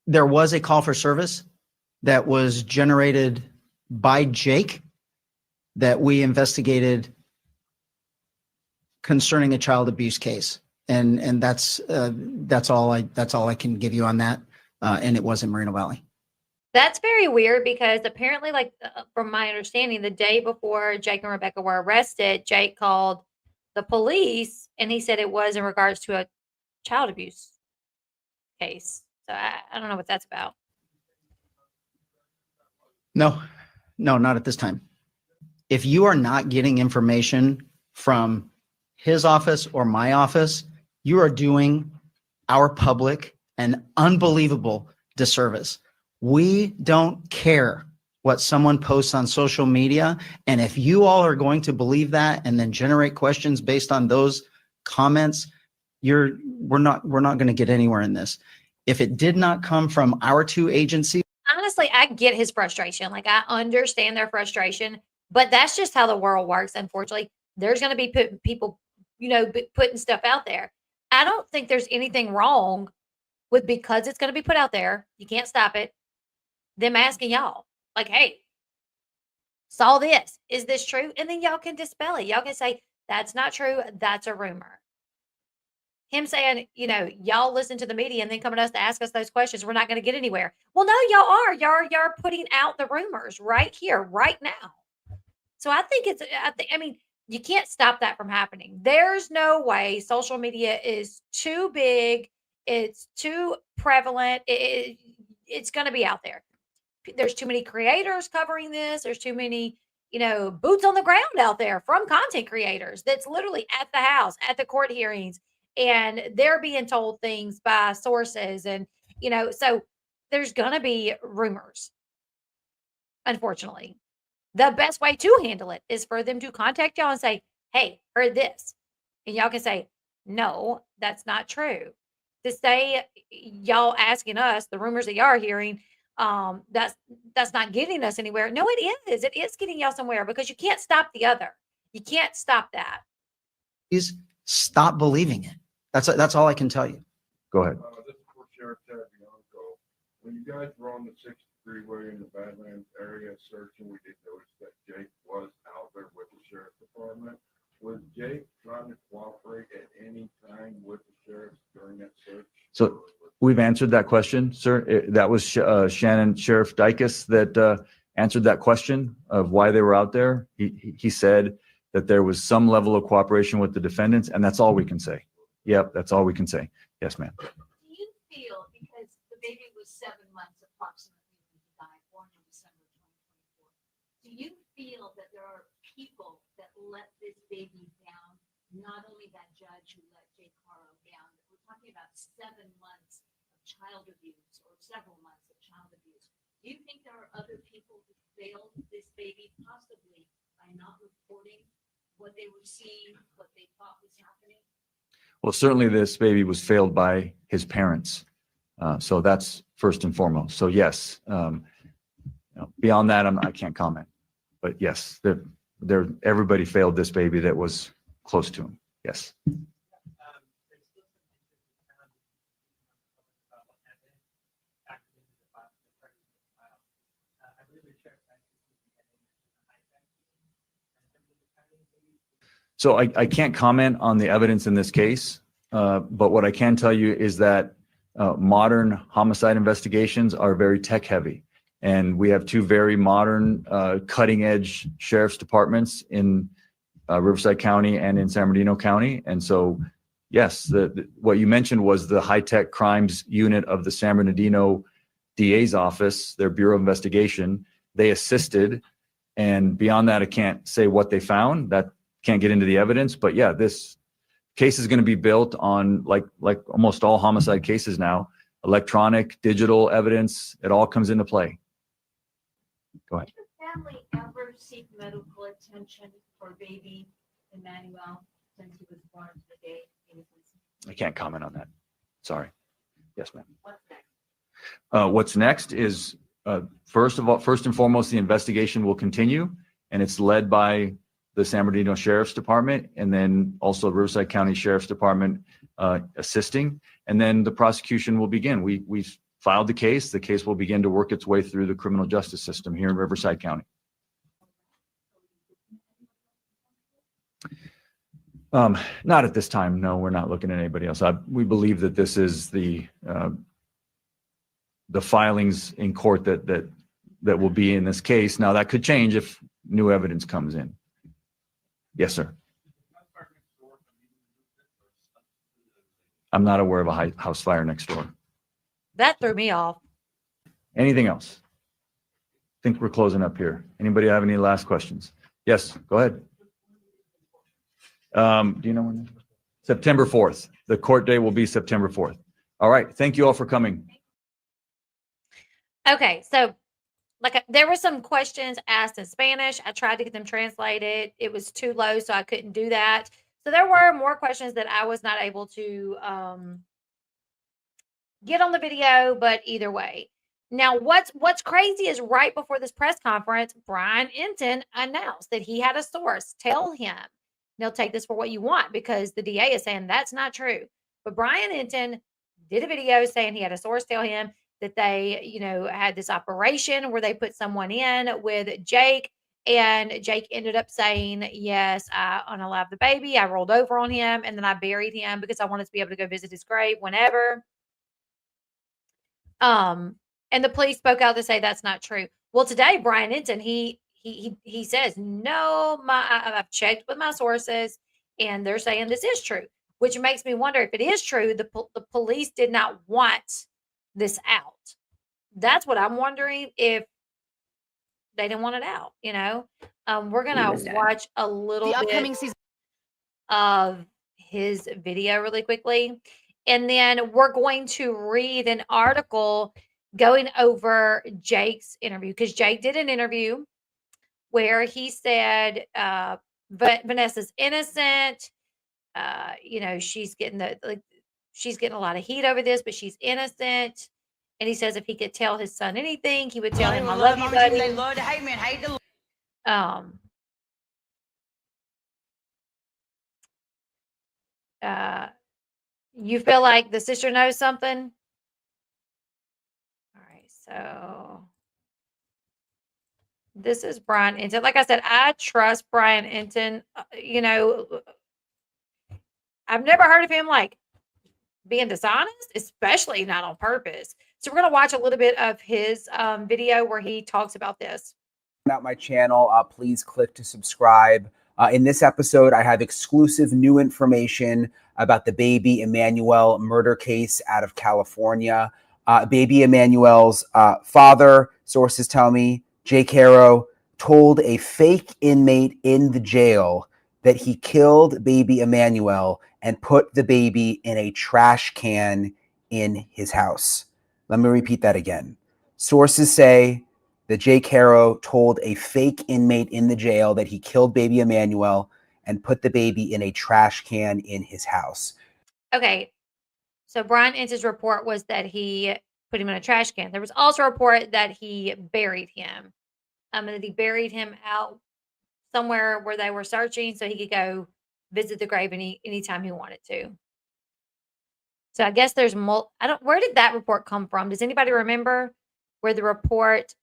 There was a call for service that was generated by Jake that we investigated concerning a child abuse case. And that's all I can give you on that. And it was in Moreno Valley. That's very weird because apparently, like, from my understanding, the day before Jake and Rebecca were arrested, Jake called the police and he said it was in regards to a child abuse case. So I don't know what that's about. No, not at this time. If you are not getting information from his office or my office, you are doing our public an unbelievable disservice. We don't care what someone posts on social media. And if you all are going to believe that and then generate questions based on those comments, we're not going to get anywhere in this. If it did not come from our 2 agencies. Honestly, I get his frustration. Like, I understand their frustration, but that's just how the world works. Unfortunately, there's going to be people, putting stuff out there. I don't think there's anything wrong with, because it's going to be put out there, you can't stop it, them asking y'all, like, hey, saw this. Is this true? And then y'all can dispel it. Y'all can say, That's not true. That's a rumor. Him saying, y'all listen to the media and then coming to us to ask us those questions, we're not going to get anywhere. Well, no, y'all are. Y'all are putting out the rumors right here, right now. So I think I mean, you can't stop that from happening. There's no way. Social media is too big. It's too prevalent. It's going to be out there. There's too many creators covering this. There's too many, boots on the ground out there from content creators that's literally at the house, at the court hearings, and they're being told things by sources. And, so there's going to be rumors, unfortunately. The best way to handle it is for them to contact y'all and say, hey, heard this. And y'all can say, no, that's not true. To say y'all asking us the rumors that y'all are hearing, that's not getting us anywhere. No, it is. It is getting y'all somewhere because you can't stop the other. You can't stop that. Please stop believing it. That's all I can tell you. Go ahead. This is for Sheriff Taviano. When you guys were on the 6th freeway in the Badlands area searching, we did notice that Jake was out there with the sheriff's department. Was Jake trying to cooperate at any time with the sheriff during that search? So we've answered that question, sir. That was Shannon Sheriff Dykes that answered that question of why they were out there. He said that there was some level of cooperation with the defendants, and that's all we can say. Yep, that's all we can say. Yes, ma'am. Do you feel, because the baby was 7 months approximately when he died, born in December 2024, do you feel that there are people that let this baby down? Not only that judge who let Jake Haro down, but we're talking about 7 months of child abuse or several months of child abuse. Do you think there are other people who failed this baby possibly by not reporting what they were seeing, what they thought was happening? Well, certainly this baby was failed by his parents. So that's first and foremost. So yes, beyond that, I can't comment. But yes, everybody failed this baby that was close to him. Yes. So I can't comment on the evidence in this case, but what I can tell you is that modern homicide investigations are very tech heavy. And we have two very modern, cutting edge sheriff's departments in Riverside County and in San Bernardino County. And so, yes, what you mentioned was the high tech crimes unit of the San Bernardino DA's office, their Bureau of Investigation. They assisted. And beyond that, I can't say what they found. That can't get into the evidence. But yeah, this case is going to be built on, like almost all homicide cases now, electronic, digital evidence. It all comes into play. Go ahead. Did the family ever seek medical attention for baby Emmanuel since he was born to the day he was missing? I can't comment on that. Sorry. Yes, ma'am. What's next? What's next is, first and foremost, the investigation will continue, and it's led by the San Bernardino Sheriff's Department, and then also Riverside County Sheriff's Department assisting, and then the prosecution will begin. We filed the case. The case will begin to work its way through the criminal justice system here in Riverside County. Not at this time. No, we're not looking at anybody else. We believe that this is the filings in court that will be in this case. Now that could change if new evidence comes in. Yes, sir. I'm not aware of a house fire next door. That threw me off. Anything else? I think we're closing up here. Anybody have any last questions? Yes, go ahead. Do you know when? September 4th. The court day will be September 4th. All right. Thank you all for coming. Okay, so there were some questions asked in Spanish. I tried to get them translated. It was too low, so I couldn't do that. So there were more questions that I was not able to get on the video, but either way. Now, what's crazy is right before this press conference, Brian Enton announced that he had a source tell him, they'll take this for what you want, because the DA is saying that's not true. But Brian Enton did a video saying he had a source tell him that they, had this operation where they put someone in with Jake And Jake ended up saying, yes, I unalived the baby. I rolled over on him and then I buried him because I wanted to be able to go visit his grave whenever. And the police spoke out to say that's not true. Well, today, Brian Enton, he says, no, I've checked with my sources and they're saying this is true, which makes me wonder if it is true, the police did not want this out. That's what I'm wondering, if they didn't want it out, you know? We're gonna watch a little bit of his video really quickly, and then we're going to read an article going over Jake's interview, because Jake did an interview where he said Vanessa's innocent. You know, she's getting she's getting a lot of heat over this, but she's innocent. And he says if he could tell his son anything, he would tell him, "I love you, buddy." They love to hate me and hate the You feel like the sister knows something? All right, so this is Brian Enton. Like I said, I trust Brian Enton. You know, I've never heard of him like being dishonest, especially not on purpose. So we're going to watch a little bit of his video where he talks about this. Out my channel, please click to subscribe. In this episode, I have exclusive new information about the baby Emmanuel murder case out of California. Baby Emmanuel's father, sources tell me, Jake Haro, told a fake inmate in the jail that he killed baby Emmanuel and put the baby in a trash can in his house. Let me repeat that again. Sources say that Jake Haro told a fake inmate in the jail that he killed baby Emmanuel and put the baby in a trash can in his house. Okay, so Brian Enton's report was that he put him in a trash can. There was also a report that he buried him, and that he buried him out somewhere where they were searching so he could go visit the grave anytime he wanted to. So I guess there's where did that report come from? Does anybody remember where the report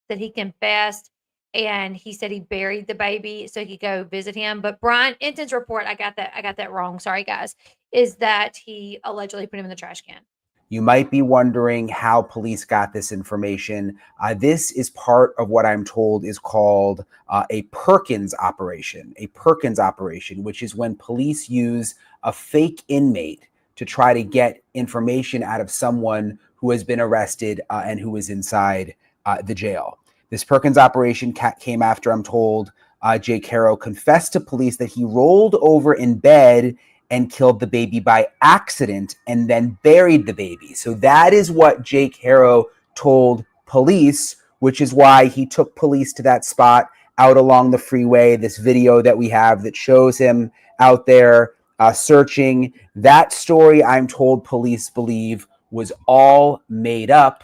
that he confessed and he said he buried the baby so he could go visit him? But Brian Enton's report, I got that wrong. Sorry guys, is that he allegedly put him in the trash can. You might be wondering how police got this information. This is part of what I'm told is called a Perkins operation. A Perkins operation, which is when police use a fake inmate to try to get information out of someone who has been arrested and who is inside the jail. This Perkins operation came after, I'm told, Jake Haro confessed to police that he rolled over in bed and killed the baby by accident and then buried the baby. So that is what Jake Haro told police, which is why he took police to that spot out along the freeway. This video that we have that shows him out there searching. That story, I'm told police believe, was all made up.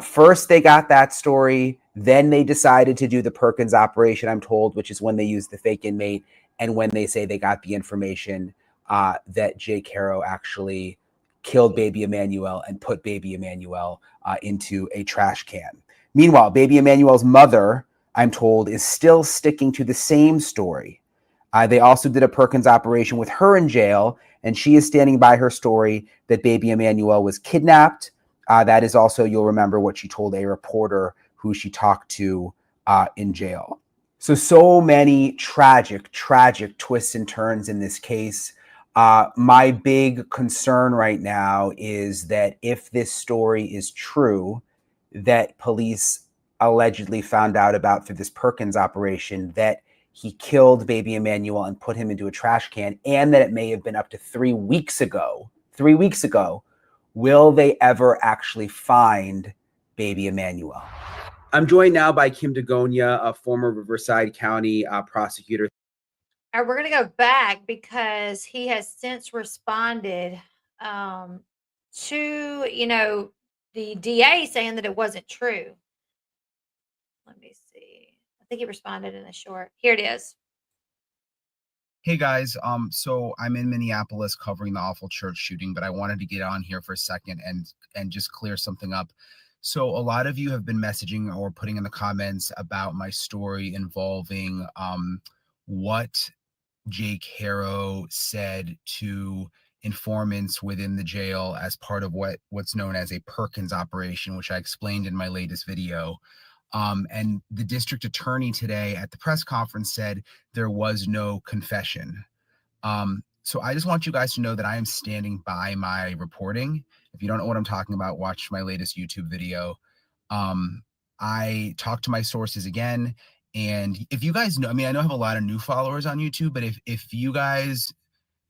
First, they got that story. Then they decided to do the Perkins operation, I'm told, which is when they used the fake inmate and when they say they got the information that Jake Haro actually killed baby Emmanuel and put baby Emmanuel into a trash can. Meanwhile, baby Emmanuel's mother, I'm told, is still sticking to the same story. They also did a Perkins operation with her in jail, and she is standing by her story that baby Emmanuel was kidnapped. That is also, you'll remember, what she told a reporter who she talked to in jail. So many tragic twists and turns in this case. My big concern right now is that if this story is true, that police allegedly found out about through this Perkins operation, that he killed baby Emmanuel and put him into a trash can, and that it may have been up to 3 weeks ago. 3 weeks ago. Will they ever actually find baby Emmanuel? I'm joined now by Kim Dagonia, a former Riverside County prosecutor. All right, we're going to go back because he has since responded to, the DA saying that it wasn't true. Let me see. I think he responded in a short. Here it is. Hey guys, so I'm in Minneapolis covering the awful church shooting, but I wanted to get on here for a second and just clear something up. So a lot of you have been messaging or putting in the comments about my story involving what Jake Haro said to informants within the jail as part of what's known as a Perkins operation, which I explained in my latest video. And the district attorney today at the press conference said there was no confession. So I just want you guys to know that I am standing by my reporting. If you don't know what I'm talking about, watch my latest YouTube video. I talked to my sources again. And if you guys know, I mean, I know I have a lot of new followers on YouTube, but if you guys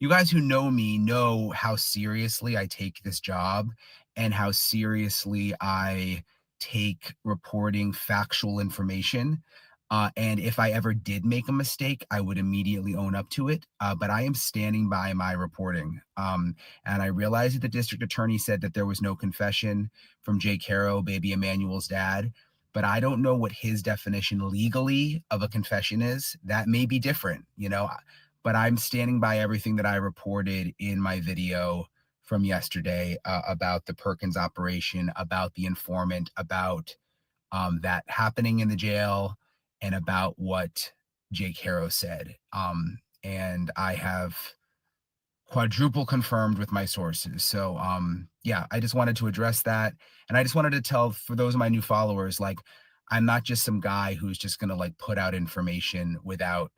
who know me know how seriously I take this job and how seriously I take reporting factual information. And if I ever did make a mistake, I would immediately own up to it. But I am standing by my reporting. And I realized that the district attorney said that there was no confession from Jake Haro, baby Emmanuel's dad. But I don't know what his definition legally of a confession is. That may be different, but I'm standing by everything that I reported in my video from yesterday about the Perkins operation, about the informant, about that happening in the jail, and about what Jake Haro said. And I have quadruple confirmed with my sources. So yeah, I just wanted to address that. And I just wanted to tell, for those of my new followers, like, I'm not just some guy who's just gonna like put out information without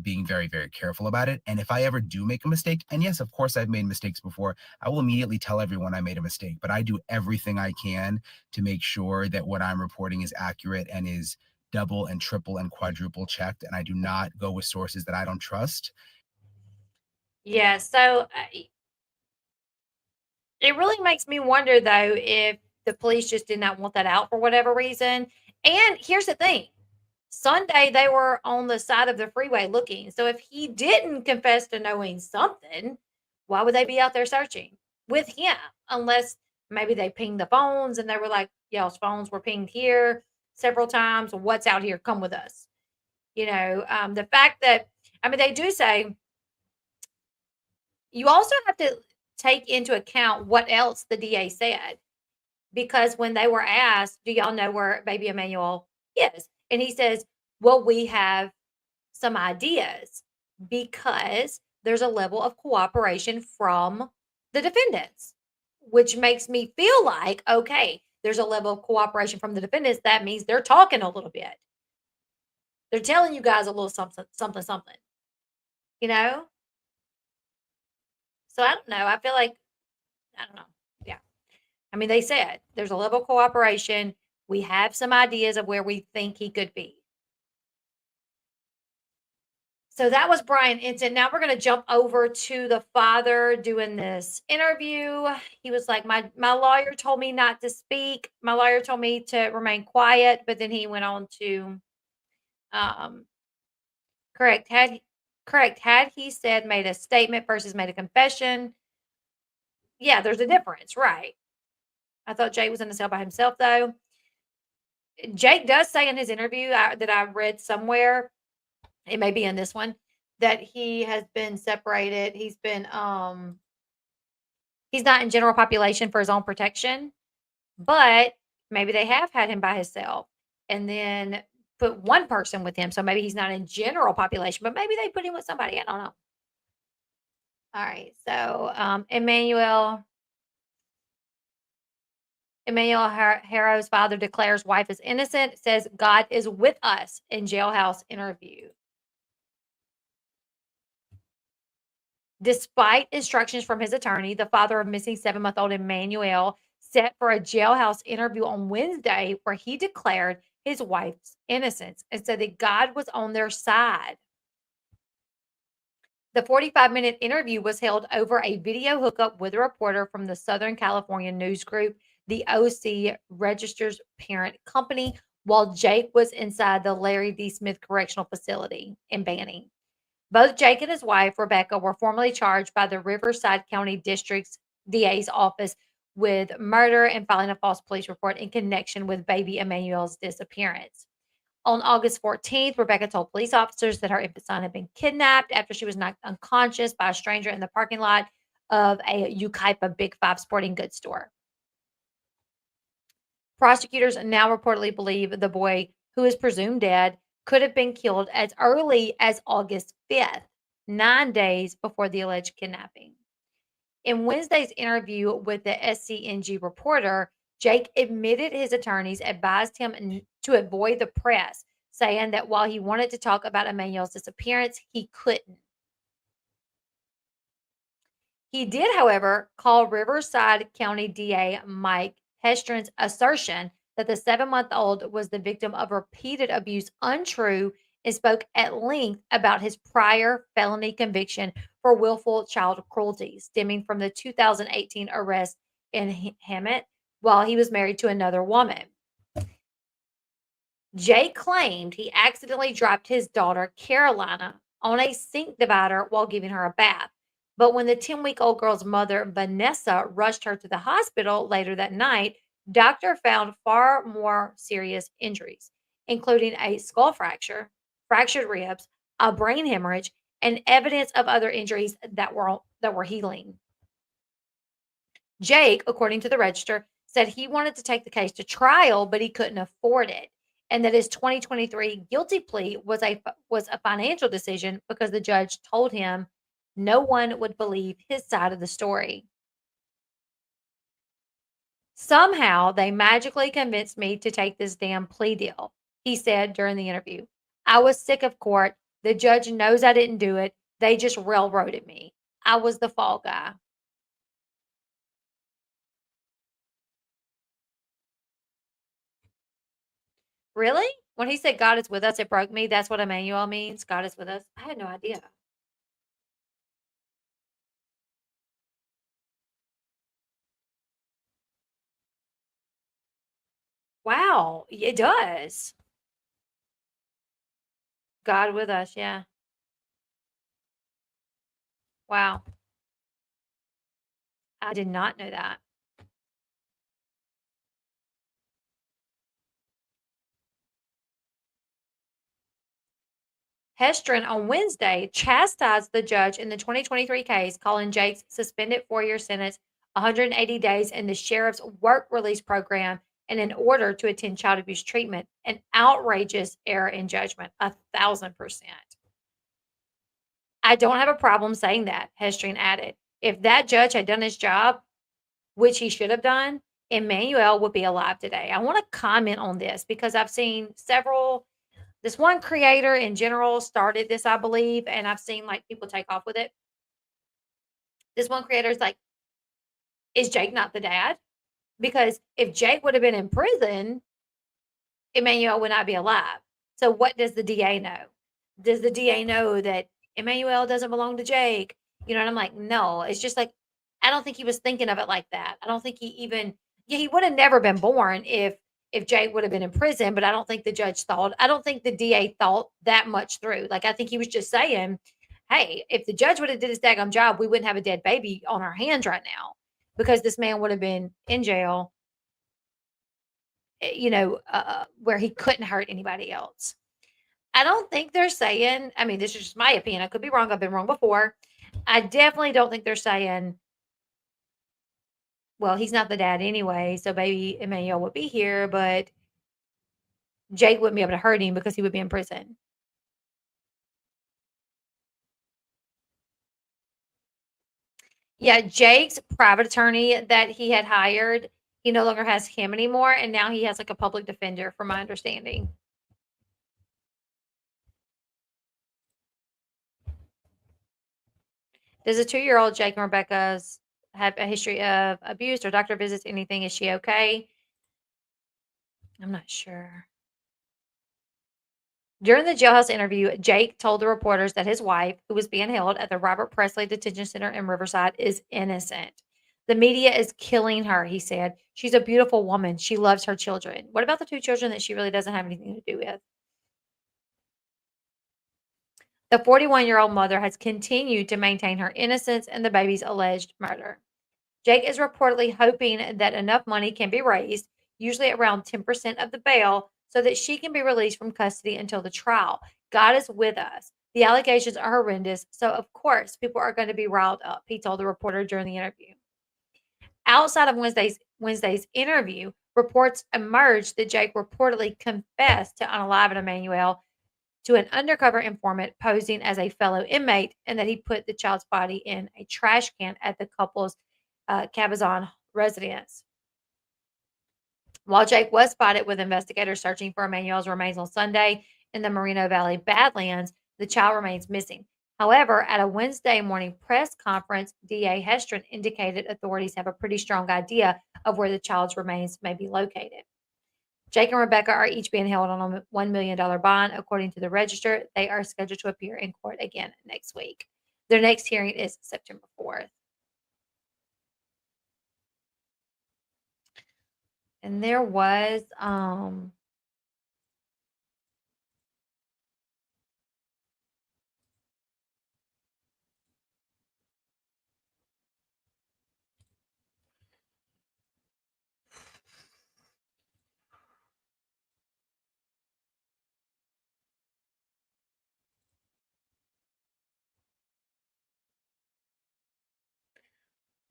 being very, very careful about it. And if I ever do make a mistake, and yes, of course I've made mistakes before, I will immediately tell everyone I made a mistake, but I do everything I can to make sure that what I'm reporting is accurate and is double and triple and quadruple checked. And I do not go with sources that I don't trust. Yeah. So it really makes me wonder, though, if the police just did not want that out for whatever reason. And here's the thing. Sunday, they were on the side of the freeway looking. So if he didn't confess to knowing something, why would they be out there searching with him? Unless maybe they pinged the phones and they were like, y'all's phones were pinged here several times. What's out here? Come with us. The fact that, I mean, they do say you also have to take into account what else the DA said. Because when they were asked, do y'all know where baby Emmanuel is? And he says, well, we have some ideas because there's a level of cooperation from the defendants, which makes me feel like, okay, there's a level of cooperation from the defendants. That means they're talking a little bit. They're telling you guys a little something, something, something, you know? So I don't know. I feel like, I don't know. Yeah. I mean, they said there's a level of cooperation. We have some ideas of where we think he could be. So that was Brian Ensign. Now we're going to jump over to the father doing this interview. He was like, my lawyer told me not to speak. My lawyer told me to remain quiet, but then he went on to correct. Had he said made a statement versus made a confession? Yeah, there's a difference, right? I thought Jake was in the cell by himself, though. Jake does say in his interview that I read somewhere, it may be in this one, that he has been separated. He's been he's not in general population for his own protection, but maybe they have had him by himself and then put one person with him. So maybe he's not in general population, but maybe they put him with somebody. I don't know. All right. So Emmanuel Haro's father declares wife is innocent, says God is with us in jailhouse interview. Despite instructions from his attorney, the father of missing 7-month-old Emmanuel set for a jailhouse interview on Wednesday where he declared his wife's innocence and said that God was on their side. The 45-minute interview was held over a video hookup with a reporter from the Southern California news group, the OC Register's parent company, while Jake was inside the Larry D. Smith Correctional Facility in Banning. Both Jake and his wife, Rebecca, were formally charged by the Riverside County District's DA's office with murder and filing a false police report in connection with baby Emmanuel's disappearance. On August 14th, Rebecca told police officers that her infant son had been kidnapped after she was knocked unconscious by a stranger in the parking lot of a Yucaipa Big Five sporting goods store. Prosecutors now reportedly believe the boy, who is presumed dead, could have been killed as early as August 5th, 9 days before the alleged kidnapping. In Wednesday's interview with the SCNG reporter, Jake admitted his attorneys advised him to avoid the press, saying that while he wanted to talk about Emmanuel's disappearance, he couldn't. He did, however, call Riverside County DA Mike Hestron's assertion that the 7-month-old was the victim of repeated abuse untrue and spoke at length about his prior felony conviction for willful child cruelty stemming from the 2018 arrest in Hammett while he was married to another woman. Jay claimed he accidentally dropped his daughter, Carolina, on a sink divider while giving her a bath. But when the 10-week-old girl's mother, Vanessa, rushed her to the hospital later that night, doctor found far more serious injuries, including a skull fracture, fractured ribs, a brain hemorrhage, and evidence of other injuries that were healing. Jake, according to the Register, said he wanted to take the case to trial, but he couldn't afford it, and that his 2023 guilty plea was a financial decision because the judge told him no one would believe his side of the story. Somehow, they magically convinced me to take this damn plea deal, he said during the interview. I was sick of court. The judge knows I didn't do it. They just railroaded me. I was the fall guy. Really? When he said God is with us, it broke me. That's what Emmanuel means. God is with us. I had no idea. Wow, it does. God with us, yeah. Wow. I did not know that. Hestron on Wednesday chastised the judge in the 2023 case, calling Jake's suspended 4-year sentence 180 days in the sheriff's work release program and an order to attend child abuse treatment an outrageous error in judgment, 1,000%. I don't have a problem saying that, Hestron added. If that judge had done his job, which he should have done, Emmanuel would be alive today. I want to comment on this because I've seen this one creator in general started this, I believe, and I've seen like people take off with it. This one creator is like, is Jake not the dad? Because if Jake would have been in prison, Emmanuel would not be alive. So what does the DA know? Does the DA know that Emmanuel doesn't belong to Jake? You know, and I'm like, no, it's just like, I don't think he was thinking of it like that. I don't think he would have never been born if Jake would have been in prison, but I don't think the judge I don't think the DA thought that much through. Like, I think he was just saying, hey, if the judge would have did his daggum job, we wouldn't have a dead baby on our hands right now because this man would have been in jail, where he couldn't hurt anybody else. I don't think they're saying, I mean, this is just my opinion. I could be wrong. I've been wrong before. I definitely don't think they're saying, well, he's not the dad anyway, so baby Emmanuel would be here, but Jake wouldn't be able to hurt him because he would be in prison. Yeah, Jake's private attorney that he had hired, he no longer has him anymore, and now he has like a public defender, from my understanding. Does a 2-year-old Jake and Rebecca's have a history of abuse or doctor visits, anything? Is she okay? I'm not sure. During the jailhouse interview, Jake told the reporters that his wife, who was being held at the Robert Presley Detention Center in Riverside, is innocent. The media is killing her, he said. She's a beautiful woman. She loves her children. What about the 2 children that she really doesn't have anything to do with? The 41-year-old mother has continued to maintain her innocence in the baby's alleged murder. Jake is reportedly hoping that enough money can be raised, usually around 10% of the bail, so that she can be released from custody until the trial. God is with us. The allegations are horrendous, so of course people are going to be riled up, he told the reporter during the interview. Outside of Wednesday's interview, Reports emerged that Jake reportedly confessed to unaliving Emmanuel to an undercover informant posing as a fellow inmate, and that he put the child's body in a trash can at the couple's Cabazon residence. While Jake was spotted with investigators searching for Emmanuel's remains on Sunday in the Moreno Valley Badlands, the child remains missing. However, at a Wednesday morning press conference, DA Hestron indicated authorities have a pretty strong idea of where the child's remains may be located. Jake and Rebecca are each being held on a $1 million bond. According to the Register, they are scheduled to appear in court again next week. Their next hearing is September 4th. And there was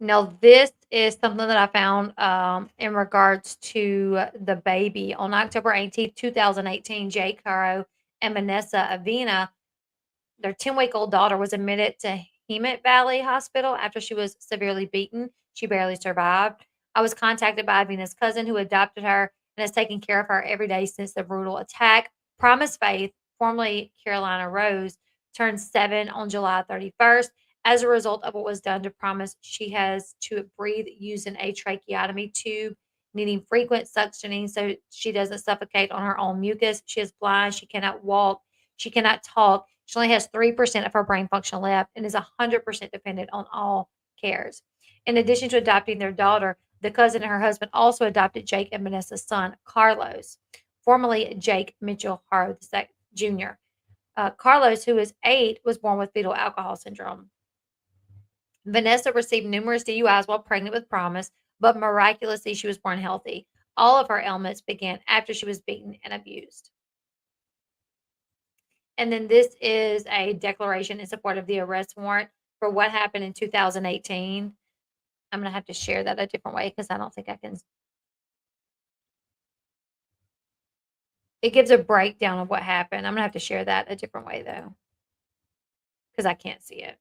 now, this is something that I found in regards to the baby. On October 18th, 2018, Jake, Haro, and Vanessa Avena, their 10-week-old daughter, was admitted to Hemet Valley Hospital after she was severely beaten. She barely survived. I was contacted by Avena's cousin, who adopted her and has taken care of her every day since the brutal attack. Promise Faith, formerly Carolina Rose, turned 7 on July 31st. As a result of what was done to Promise, she has to breathe using a tracheotomy tube, needing frequent suctioning so she doesn't suffocate on her own mucus. She is blind. She cannot walk. She cannot talk. She only has 3% of her brain function left and is 100% dependent on all cares. In addition to adopting their daughter, the cousin and her husband also adopted Jake and Vanessa's son, Carlos, formerly Jake Mitchell Haro Jr. Carlos, who is 8, was born with fetal alcohol syndrome. Vanessa received numerous DUIs while pregnant with Promise, but miraculously she was born healthy. All of her ailments began after she was beaten and abused. And then this is a declaration in support of the arrest warrant for what happened in 2018. I'm going to have to share that a different way because I don't think I can. It gives a breakdown of what happened. I'm going to have to share that a different way, though, because I can't see it.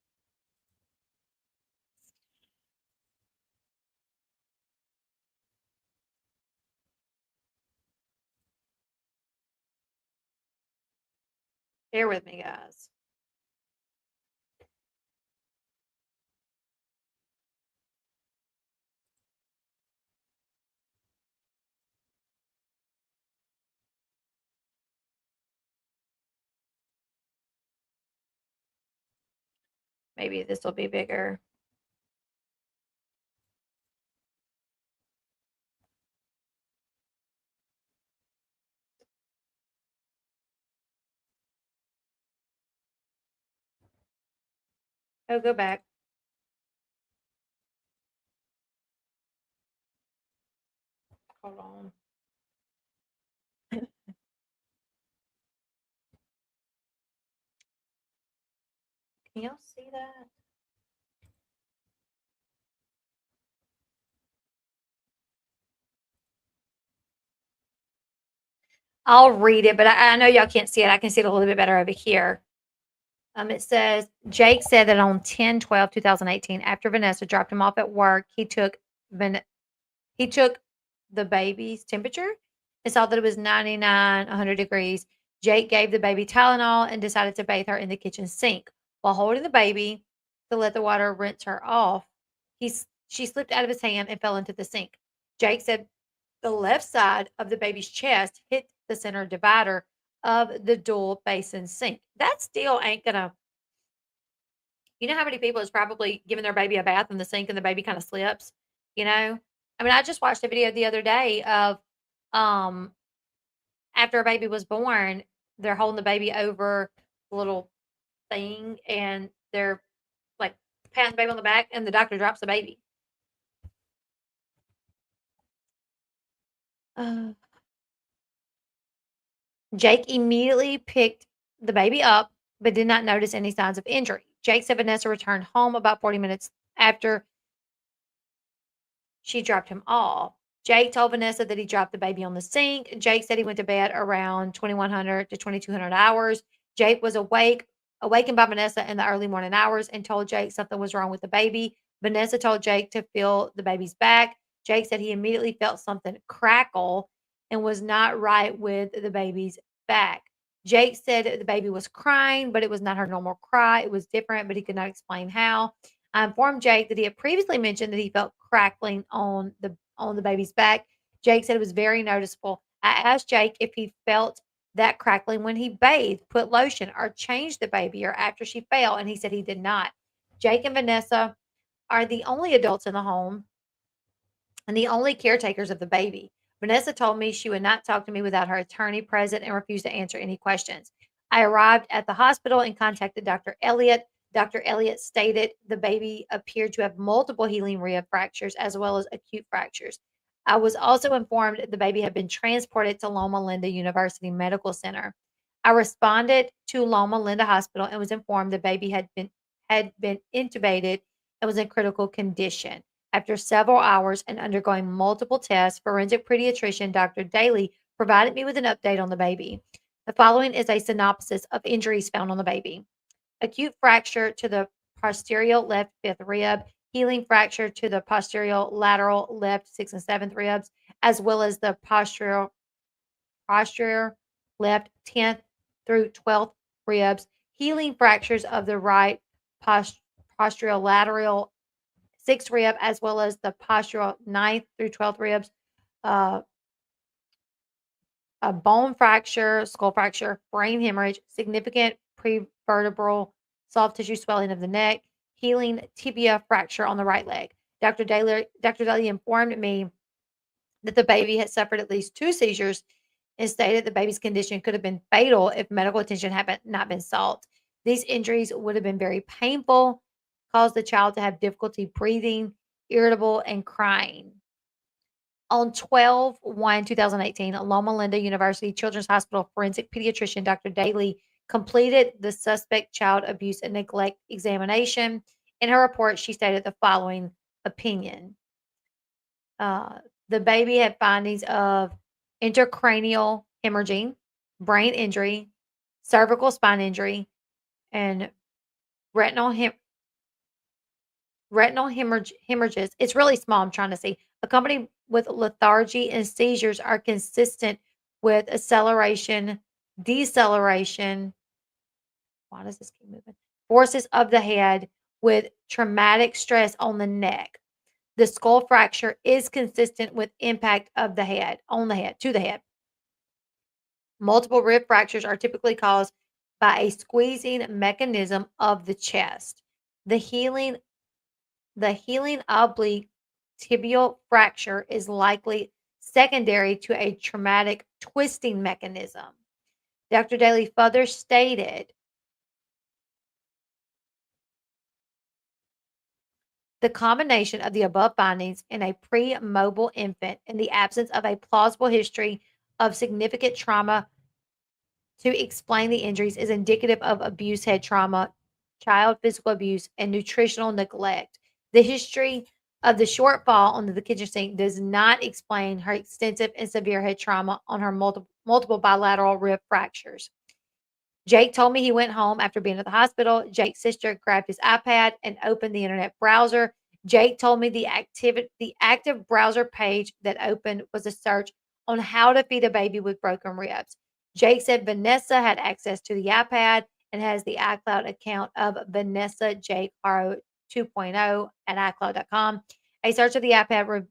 Bear with me, guys. Maybe this will be bigger. Oh, go back. Hold on. Can y'all see that? I'll read it, but I know y'all can't see it. I can see it a little bit better over here. It says, Jake said that on 10/12/2018, after Vanessa dropped him off at work, he took the baby's temperature and saw that it was 99, 100 degrees. Jake gave the baby Tylenol and decided to bathe her in the kitchen sink. While holding the baby to let the water rinse her off, she slipped out of his hand and fell into the sink. Jake said the left side of the baby's chest hit the center divider of the dual basin sink. That still ain't gonna. You know how many people is probably giving their baby a bath in the sink and the baby kind of slips? You know, I mean, I just watched a video the other day of um after a baby was born, they're holding the baby over the little thing and they're like patting the baby on the back and the doctor drops the baby. Jake immediately picked the baby up, but did not notice any signs of injury. Jake said Vanessa returned home about 40 minutes after she dropped him off. Jake told Vanessa that he dropped the baby on the sink. Jake said he went to bed around 2100 to 2200 hours. Jake was awakened by Vanessa in the early morning hours and told Jake something was wrong with the baby. Vanessa told Jake to feel the baby's back. Jake said he immediately felt something crackle and was not right with the baby's back. Jake said the baby was crying, but it was not her normal cry. It was different, but he could not explain how. I informed Jake that he had previously mentioned that he felt crackling on the baby's back. Jake said it was very noticeable. I asked Jake if he felt that crackling when he bathed, put lotion, or changed the baby or after she fell, and he said he did not. Jake and Vanessa are the only adults in the home and the only caretakers of the baby. Vanessa told me she would not talk to me without her attorney present and refused to answer any questions. I arrived at the hospital and contacted Dr. Elliott. Dr. Elliott stated the baby appeared to have multiple healing rib fractures as well as acute fractures. I was also informed the baby had been transported to Loma Linda University Medical Center. I responded to Loma Linda Hospital and was informed the baby had been intubated and was in critical condition. After several hours and undergoing multiple tests, forensic pediatrician Dr. Daly provided me with an update on the baby. The following is a synopsis of injuries found on the baby. Acute fracture to the posterior left fifth rib, healing fracture to the posterior lateral left sixth and seventh ribs, as well as the posterior left 10th through 12th ribs, healing fractures of the right posterior lateral sixth rib, as well as the posterior 9th through 12th ribs, uh, a bone fracture, skull fracture, brain hemorrhage, significant prevertebral soft tissue swelling of the neck, healing tibia fracture on the right leg. Dr. Daly informed me that the baby had suffered at least 2 seizures and stated the baby's condition could have been fatal if medical attention had not been sought. These injuries would have been very painful, caused the child to have difficulty breathing, irritable, and crying. On 12/1/2018, Loma Linda University Children's Hospital forensic pediatrician Dr. Daly completed the suspect child abuse and neglect examination. In her report, she stated the following opinion. The baby had findings of intracranial hemorrhaging, brain injury, cervical spine injury, and retinal hemorrhages. It's really small, I'm trying to see. Accompanied with lethargy and seizures are consistent with acceleration, deceleration. Why does this keep moving? Forces of the head with traumatic stress on the neck. The skull fracture is consistent with impact of the head to the head. Multiple rib fractures are typically caused by a squeezing mechanism of the chest. The healing oblique tibial fracture is likely secondary to a traumatic twisting mechanism. Dr. Daly further stated the combination of the above findings in a pre-mobile infant in the absence of a plausible history of significant trauma to explain the injuries is indicative of abuse head trauma, child physical abuse, and nutritional neglect. The history of the shortfall under the kitchen sink does not explain her extensive and severe head trauma on her multiple bilateral rib fractures. Jake told me he went home after being at the hospital. Jake's sister grabbed his iPad and opened the internet browser. Jake told me the active browser page that opened was a search on how to feed a baby with broken ribs. Jake said Vanessa had access to the iPad and has the iCloud account of Vanessa Jake Haro 2.0 at iCloud.com. A search of the iPad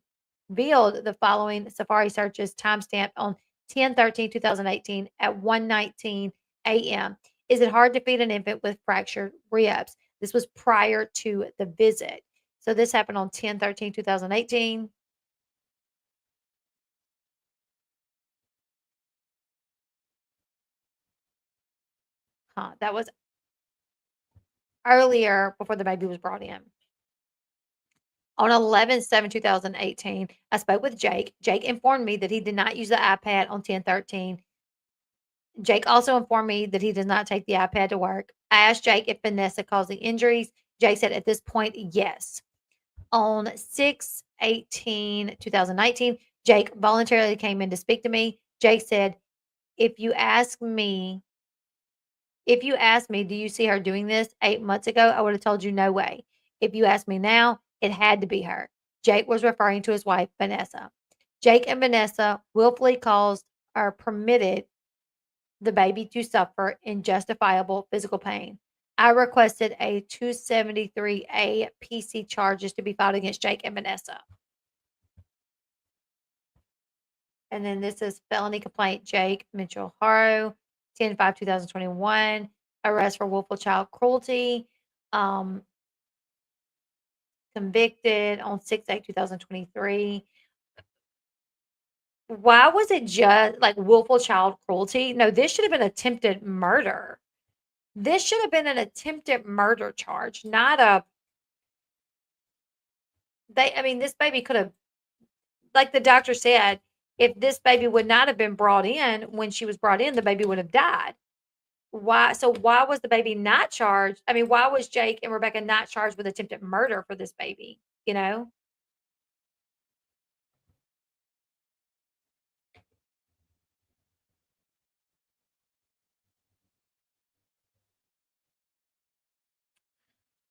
revealed the following Safari searches timestamped on 10/13/2018 at 1:19 a.m. Is it hard to feed an infant with fractured ribs? This was prior to the visit. So this happened on 10/13/2018. That was earlier before the baby was brought in. On 11/7/2018, I spoke with Jake. Jake informed me that he did not use the iPad on 10/13. Jake also informed me that he does not take the iPad to work. I asked Jake if Vanessa caused the injuries. Jake said at this point, yes. On 6/18/2019, Jake voluntarily came in to speak to me. Jake said, if you ask me, do you see her doing this 8 months ago? I would have told you no way. If you ask me now, it had to be her. Jake was referring to his wife, Vanessa. Jake and Vanessa willfully caused or permitted the baby to suffer injustifiable physical pain. I requested a 273A PC charges to be filed against Jake and Vanessa. And then this is felony complaint, Jake Mitchell Haro, 10/5/2021, arrest for willful child cruelty, convicted on 6/8/2023. Why was it just like willful child cruelty? No, this should have been attempted murder. This should have been an attempted murder charge, not a I mean, this baby could have, like the doctor said, if this baby would not have been brought in when she was brought in, the baby would have died. Why was the baby not charged? I mean, why was Jake and Rebecca not charged with attempted murder for this baby? You know?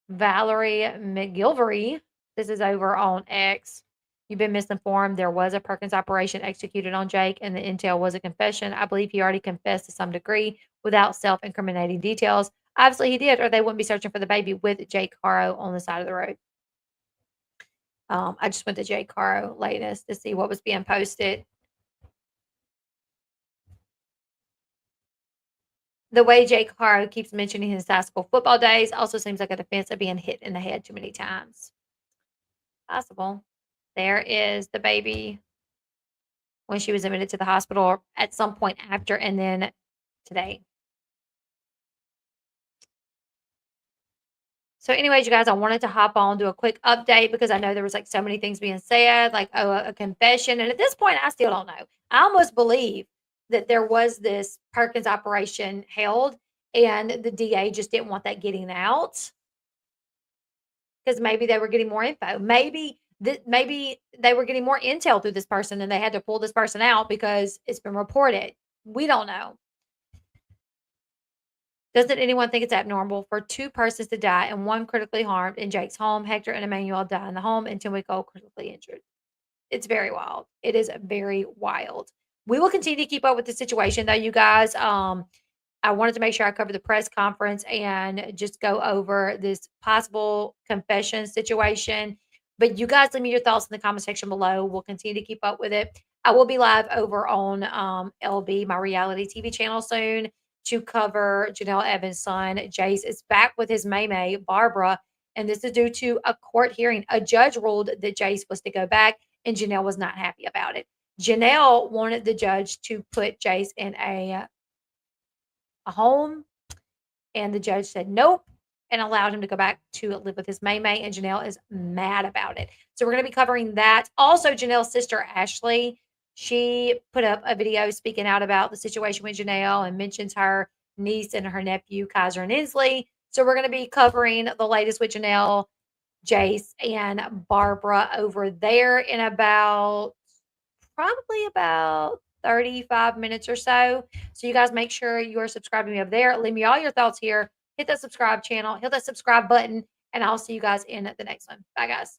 Valerie McGilvery. This is over on X. You've been misinformed. There was a Perkins operation executed on Jake, and the intel was a confession. I believe he already confessed to some degree without self incriminating details. Obviously, he did, or they wouldn't be searching for the baby with Jake Haro on the side of the road. I just went to Jake Haro latest to see what was being posted. The way Jake Haro keeps mentioning his high school football days also seems like a defense of being hit in the head too many times. Possible. There is the baby when she was admitted to the hospital or at some point after, and then today. So anyways, you guys, I wanted to hop on, do a quick update because I know there was like so many things being said, like a confession. And at this point, I still don't know. I almost believe that there was this Perkins operation held and the DA just didn't want that getting out because maybe they were getting more info. Maybe they were getting more intel through this person and they had to pull this person out because it's been reported. We don't know. Doesn't anyone think it's abnormal for 2 persons to die and 1 critically harmed in Jake's home? Hector and Emmanuel die in the home and 10-week-old critically injured. It's very wild. It is very wild. We will continue to keep up with the situation, though, you guys. I wanted to make sure I covered the press conference and just go over this possible confession situation. But you guys leave me your thoughts in the comment section below. We'll continue to keep up with it. I will be live over on Elle Bee, my reality TV channel soon to cover Janelle Evans' son. Jace is back with his May, Barbara, and this is due to a court hearing. A judge ruled that Jace was to go back, and Janelle was not happy about it. Janelle wanted the judge to put Jace in a home, and the judge said nope and allowed him to go back to live with his May, and Janelle is mad about it. So we're going to be covering that. Also, Janelle's sister, Ashley, she put up a video speaking out about the situation with Janelle and mentions her niece and her nephew, Kaiser and Inslee. So we're going to be covering the latest with Janelle, Jace, and Barbara over there in probably about 35 minutes or so. So you guys make sure you are subscribing to me over there. Leave me all your thoughts here. Hit that subscribe channel, hit that subscribe button, and I'll see you guys in the next one. Bye, guys.